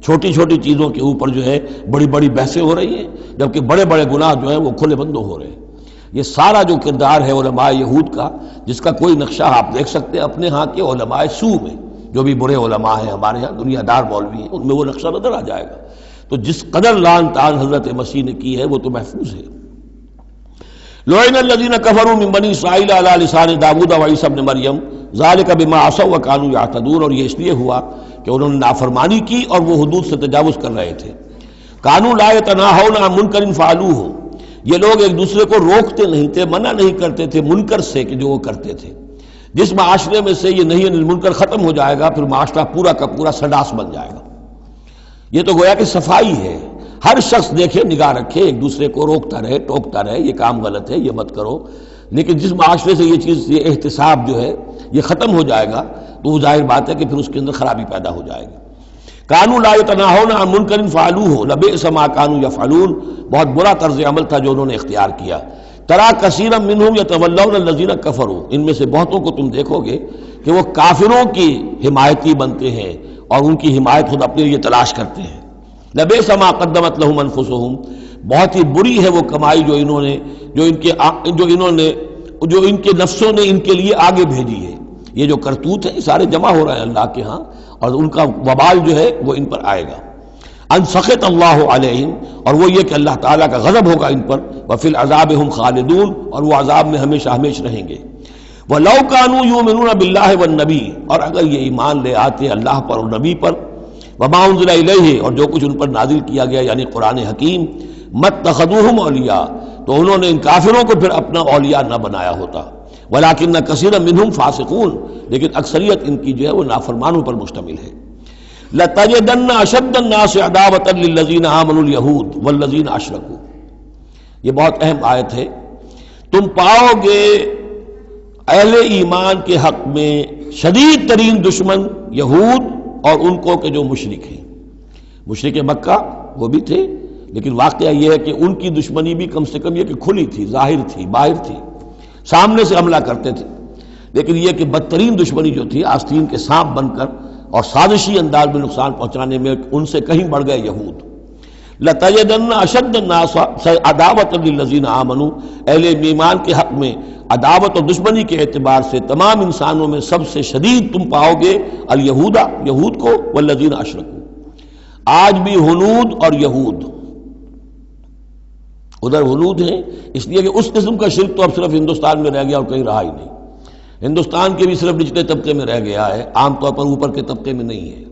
چھوٹی چھوٹی چیزوں کے اوپر جو ہے بڑی بڑی بحثیں ہو رہی ہیں، جبکہ بڑے بڑے گناہ جو ہیں وہ کھلے بندوں ہو رہے ہیں. یہ سارا جو کردار ہے علماء یہود کا، جس کا کوئی نقشہ آپ دیکھ سکتے ہیں اپنے ہاں کے علماء سو میں، جو بھی برے علماء ہیں ہمارے ہاں دنیا دار مولوی ہیں، ان میں وہ نقشہ نظر آ جائے گا. تو جس قدر لعن طعن حضرت مسیح نے کی ہے وہ تو محفوظ ہے. لعن الذین کفروا من بنی اسرائیل علی لسان داؤد وعیسی ابن مریم ذلک بما عصوا وکانوا یعتدون، اور یہ اس لیے ہوا کہ انہوں نے نافرمانی کی اور وہ حدود سے تجاوز کر رہے تھے. کانوا لا یتناہون عن منکر فعلوہ، یہ لوگ ایک دوسرے کو روکتے نہیں تھے، منع نہیں کرتے تھے منکر سے کہ جو وہ کرتے تھے. جس معاشرے میں سے یہ نہیں منکر ختم ہو جائے گا، پھر معاشرہ پورا کا پورا سڈاس بن جائے گا. یہ تو گویا کہ صفائی ہے، ہر شخص دیکھے، نگاہ رکھے، ایک دوسرے کو روکتا رہے، ٹوکتا رہے، یہ کام غلط ہے، یہ مت کرو. لیکن جس معاشرے سے یہ چیز، یہ احتساب جو ہے یہ ختم ہو جائے گا، تو وہ ظاہر بات ہے کہ پھر اس کے اندر خرابی پیدا ہو جائے گی. کانوا لا یتناہون عن منکر فعلوہ لبئس ما کانوا یفعلون، بہت برا طرز عمل تھا جو انہوں نے اختیار کیا. ترا کثیرا منہم یتولون الذین کفروا، ان میں سے بہتوں کو تم دیکھو گے کہ وہ کافروں کی حمایتی بنتے ہیں اور ان کی حمایت خود اپنے لیے تلاش کرتے ہیں. لبئس ما قدمت لہم انفسہم، بہت ہی بری ہے وہ کمائی جو ان کے نفسوں نے ان کے لیے آگے بھیجی ہے. یہ جو کرتوت ہے سارے جمع ہو رہے ہیں اللہ کے ہاں، اور ان کا وبال جو ہے وہ ان پر آئے گا. ان سخط اللہ علیہم، اور وہ یہ کہ اللہ تعالیٰ کا غضب ہوگا ان پر. وفی العذاب ہم خالدون، اور وہ عذاب میں ہمیشہ ہمیش رہیں گے. وَلَوْ كَانُوا يُؤْمِنُونَ بِاللَّهِ وَالنَّبِيِّ، اور اگر یہ ایمان لے آتے اللہ پر اور نبی پر، وَمَا أُنزِلَ إِلَيْهِ، اور جو کچھ ان پر نازل کیا گیا یعنی قرآن حکیم، مَتَّخَذُوهُمْ أَوْلِيَاءَ، تو انہوں نے ان کافروں کو پھر اپنا اولیاء نہ بنایا ہوتا. وَلَكِنَّ كَثِيرًا مِّنْهُمْ فَاسِقُونَ، لیکن اکثریت ان کی جو ہے وہ نافرمانوں پر مشتمل ہے. لَتَجِدَنَّ أَشَدَّ النَّاسِ عَدَاوَةً لِلَّذِينَ آمَنُوا الْيَهُودَ وَالَّذِينَ أَشْرَكُوا، یہ بہت اہم آیت ہے. تم پاؤ گے اہل ایمان کے حق میں شدید ترین دشمن یہود اور ان کو کہ جو مشرک ہیں. مشرک مکہ وہ بھی تھے، لیکن واقعہ یہ ہے کہ ان کی دشمنی بھی کم سے کم یہ کہ کھلی تھی، ظاہر تھی، باہر تھی، سامنے سے حملہ کرتے تھے. لیکن یہ کہ بدترین دشمنی جو تھی آستین کے سانپ بن کر اور سازشی انداز میں نقصان پہنچانے میں ان سے کہیں بڑھ گئے یہود. لَتَجِدَنَّ أَشَدَّ النَّاسِ عَدَاوَةً لِلَّذِينَ آمَنُوا، اہل ایمان کے حق میں عداوت اور دشمنی کے اعتبار سے تمام انسانوں میں سب سے شدید تم پاؤ گے الیہود، یہود کو، والذین اشرکوا. آج بھی ہنود اور یہود، ادھر ہنود ہیں اس لیے کہ اس قسم کا شرک تو اب صرف ہندوستان میں رہ گیا اور کہیں رہا ہی نہیں. ہندوستان کے بھی صرف نچلے طبقے میں رہ گیا ہے، عام طور پر اوپر کے طبقے میں نہیں ہے.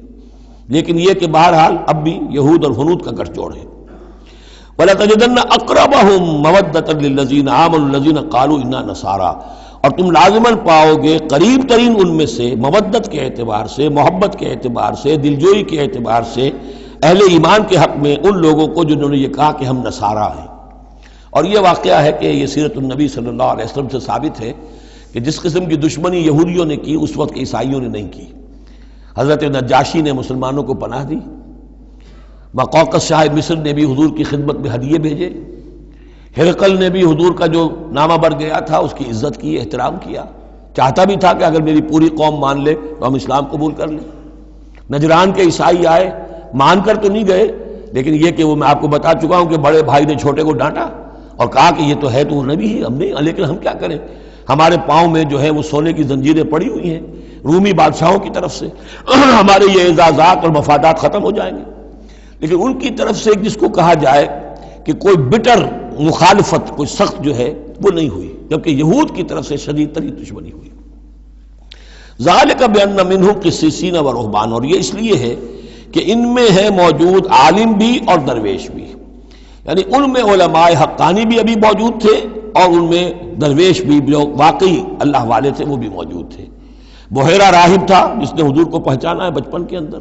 لیکن یہ کہ بہرحال اب بھی یہود اور ہنود کا گٹھ جوڑ ہے. وَلَتَجِدَنَّ أَقْرَبَهُمْ مَوَدَّةً لِلَّذِينَ آمَنُوا الَّذِينَ قَالُوا إِنَّا نَصَارَىٰ، اور تم لازماً پاؤ گے قریب ترین ان میں سے، مودت کے اعتبار سے، محبت کے اعتبار سے، دلجوئی کے اعتبار سے، اہل ایمان کے حق میں ان لوگوں کو جنہوں نے یہ کہا کہ ہم نصارہ ہیں. اور یہ واقعہ ہے کہ یہ سیرت النبی صلی اللہ علیہ وسلم سے ثابت ہے کہ جس قسم کی دشمنی یہودیوں نے کی اس وقت عیسائیوں نے نہیں کی. حضرت نجاشی نے مسلمانوں کو پناہ دی، مقوقس شاہ مصر نے بھی حضور کی خدمت میں ہدیے بھیجے، ہرقل نے بھی حضور کا جو نامہ بڑھ گیا تھا اس کی عزت کی، احترام کیا. چاہتا بھی تھا کہ اگر میری پوری قوم مان لے تو ہم اسلام قبول کر لیں۔ نجران کے عیسائی آئے، مان کر تو نہیں گئے، لیکن یہ کہ وہ میں آپ کو بتا چکا ہوں کہ بڑے بھائی نے چھوٹے کو ڈانٹا اور کہا کہ یہ تو ہے تو وہ نبی ہی، ہم نہیں، لیکن ہم کیا کریں، ہمارے پاؤں میں جو ہے وہ سونے کی زنجیریں پڑی ہوئی ہیں رومی بادشاہوں کی طرف سے، ہمارے یہ اعزازات اور مفادات ختم ہو جائیں گے۔ لیکن ان کی طرف سے جس کو کہا جائے کہ کوئی بٹر مخالفت، کوئی سخت جو ہے وہ نہیں ہوئی، جبکہ یہود کی طرف سے شدید ترین دشمنی ہوئی۔ ذالک بان منہم قسیسین و رہبان، اور یہ اس لیے ہے کہ ان میں ہے موجود عالم بھی اور درویش بھی، یعنی ان میں علماء حقانی بھی ابھی موجود تھے اور ان میں درویش بھی جو واقعی اللہ والے تھے وہ بھی موجود تھے۔ بحیرہ راہب تھا جس نے حضور کو پہچانا ہے بچپن کے اندر۔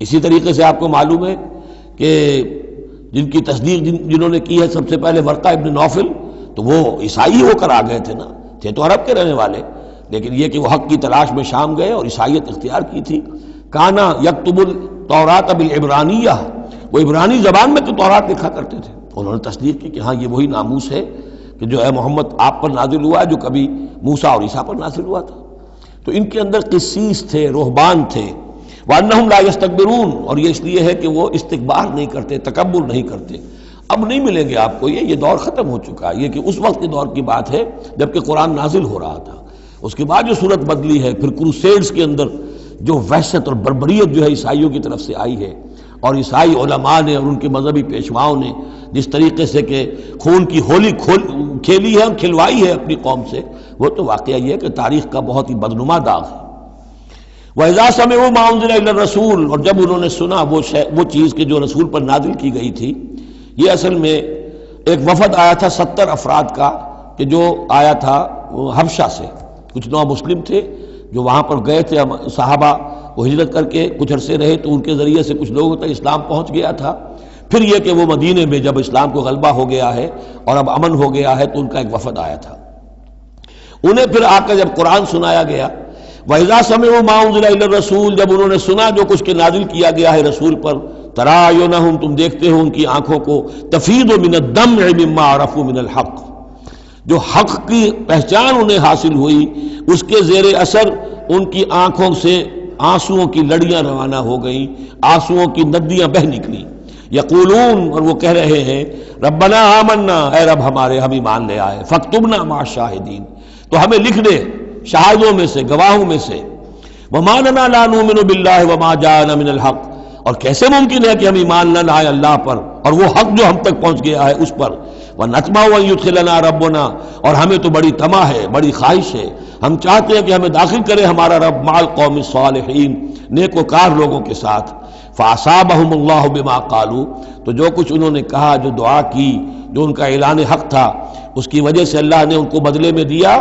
اسی طریقے سے آپ کو معلوم ہے کہ جن کی تصدیق جنہوں نے کی ہے سب سے پہلے ورقہ ابن نوفل، تو وہ عیسائی ہو کر آ گئے تھے نا، تھے تو عرب کے رہنے والے، لیکن یہ کہ وہ حق کی تلاش میں شام گئے اور عیسائیت اختیار کی تھی۔ کانا یکتب التوراۃ بالعبرانیہ، وہ عبرانی زبان میں تو تورات لکھا کرتے تھے۔ انہوں نے تصدیق کی کہ ہاں یہ وہی ناموس ہے کہ جو ہے محمد آپ پر نازل ہوا ہے، جو کبھی موسیٰ اور عیسیٰ پر نازل ہوا تھا۔ تو ان کے اندر قسیس تھے، رہبان تھے۔ وَأَنَّهُمْ لَا يَسْتَكْبِرُونَ، اور یہ اس لیے ہے کہ وہ استکبار نہیں کرتے، تکبر نہیں کرتے۔ اب نہیں ملیں گے آپ کو یہ دور ختم ہو چکا ہے، یہ کہ اس وقت کے دور کی بات ہے جبکہ قرآن نازل ہو رہا تھا۔ اس کے بعد جو صورت بدلی ہے، پھر کروسیڈز کے اندر جو وحشت اور بربریت جو ہے عیسائیوں کی طرف سے آئی ہے، اور عیسائی علماء نے اور ان کے مذہبی پیشواؤں نے جس طریقے سے کہ خون کی ہولی کھیلی ہے اور کھلوائی ہے اپنی قوم سے، وہ تو واقعہ یہ ہے کہ تاریخ کا بہت ہی بدنما داغ ہے۔ وَإِذَا سَمِعُوا مَا أُنزِلَ إِلَى الرَّسُولِ، اور جب انہوں نے سنا وہ چیز کہ جو رسول پر نازل کی گئی تھی۔ یہ اصل میں ایک وفد آیا تھا 70 افراد کا، کہ جو آیا تھا حبشہ سے، کچھ نو مسلم تھے جو وہاں پر گئے تھے، صحابہ وہ ہجرت کر کے کچھ عرصے رہے تو ان کے ذریعے سے کچھ لوگوں تک اسلام پہنچ گیا تھا۔ پھر یہ کہ وہ مدینے میں جب اسلام کو غلبہ ہو گیا ہے اور اب امن ہو گیا ہے تو ان کا ایک وفد آیا تھا۔ انہیں پھر آ کر جب قرآن سنایا گیا، وَإِذَا سَمِعُوا مَا أُنزِلَ إِلَى الرَّسُولِ، جب انہوں نے سنا جو کچھ کہ نازل کیا گیا ہے رسول پر، تَرَىٰ أَعْيُنَهُمْ، تم دیکھتے ہو ان کی آنکھوں کو، تَفِيضُ مِنَ الدَّمْعِ مِمَّا عَرَفُوا مِنَ الْحَقِّ، جو حق کی پہچان انہیں حاصل ہوئی اس کے زیر اثر ان کی آنکھوں سے آنسوؤں کی لڑیاں روانہ ہو گئیں، آنسوؤں کی ندیاں بہہ نکلیں۔ یقولون، اور وہ کہہ رہے ہیں، ربنا آمنا، اے رب ہمارے ہم ایمان لے آئے، فاکتبنا مع الشاہدین، تو ہمیں لکھ دے شاہدوں میں سے، گواہوں میں سے۔ وما لنا لا نؤمن باللہ وما جاءنا من الحق، اور کیسے ممکن ہے کہ ہم ایمان نہ لائیں اللہ پر اور وہ حق جو ہم تک پہنچ گیا ہے اس پر۔ وَنَطْمَعُ أَن يُدْخِلَنَا رَبُّنَا، اور ہمیں تو بڑی طمع ہے، بڑی خواہش ہے، ہم چاہتے ہیں کہ ہمیں داخل کرے ہمارا رب مع القوم الصالحین، نیک وکار لوگوں کے ساتھ۔ فَأَصَابَهُمُ اللَّهُ بِمَا قَالُوا، تو جو کچھ انہوں نے کہا، جو دعا کی، جو ان کا اعلان حق تھا، اس کی وجہ سے اللہ نے ان کو بدلے میں دیا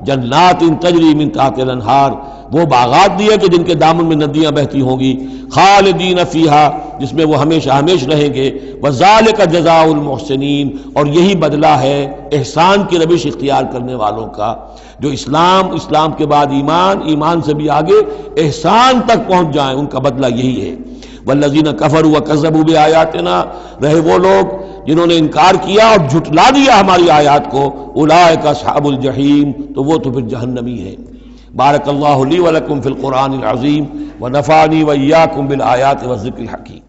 جنات تجری من تحت الانہار، وہ باغات دیے کہ جن کے دامن میں ندیاں بہتی ہوں گی، خالدین فیہا، جس میں وہ ہمیشہ ہمیشہ رہیں گے، وذالک جزاء المحسنین، اور یہی بدلہ ہے احسان کی روش اختیار کرنے والوں کا، جو اسلام کے بعد ایمان سے بھی آگے احسان تک پہنچ جائیں، ان کا بدلہ یہی ہے۔ والذین کفروا وکذبوا بآیاتنا، رہے وہ لوگ جنہوں نے انکار کیا اور جھٹلا دیا ہماری آیات کو، اولئک اصحاب الجحیم، تو وہ تو پھر جہنمی ہے۔ بارک اللہ لی ولکم فی القرآن العظیم ونفعنی وإیاکم بالآیات والذکر الحکیم۔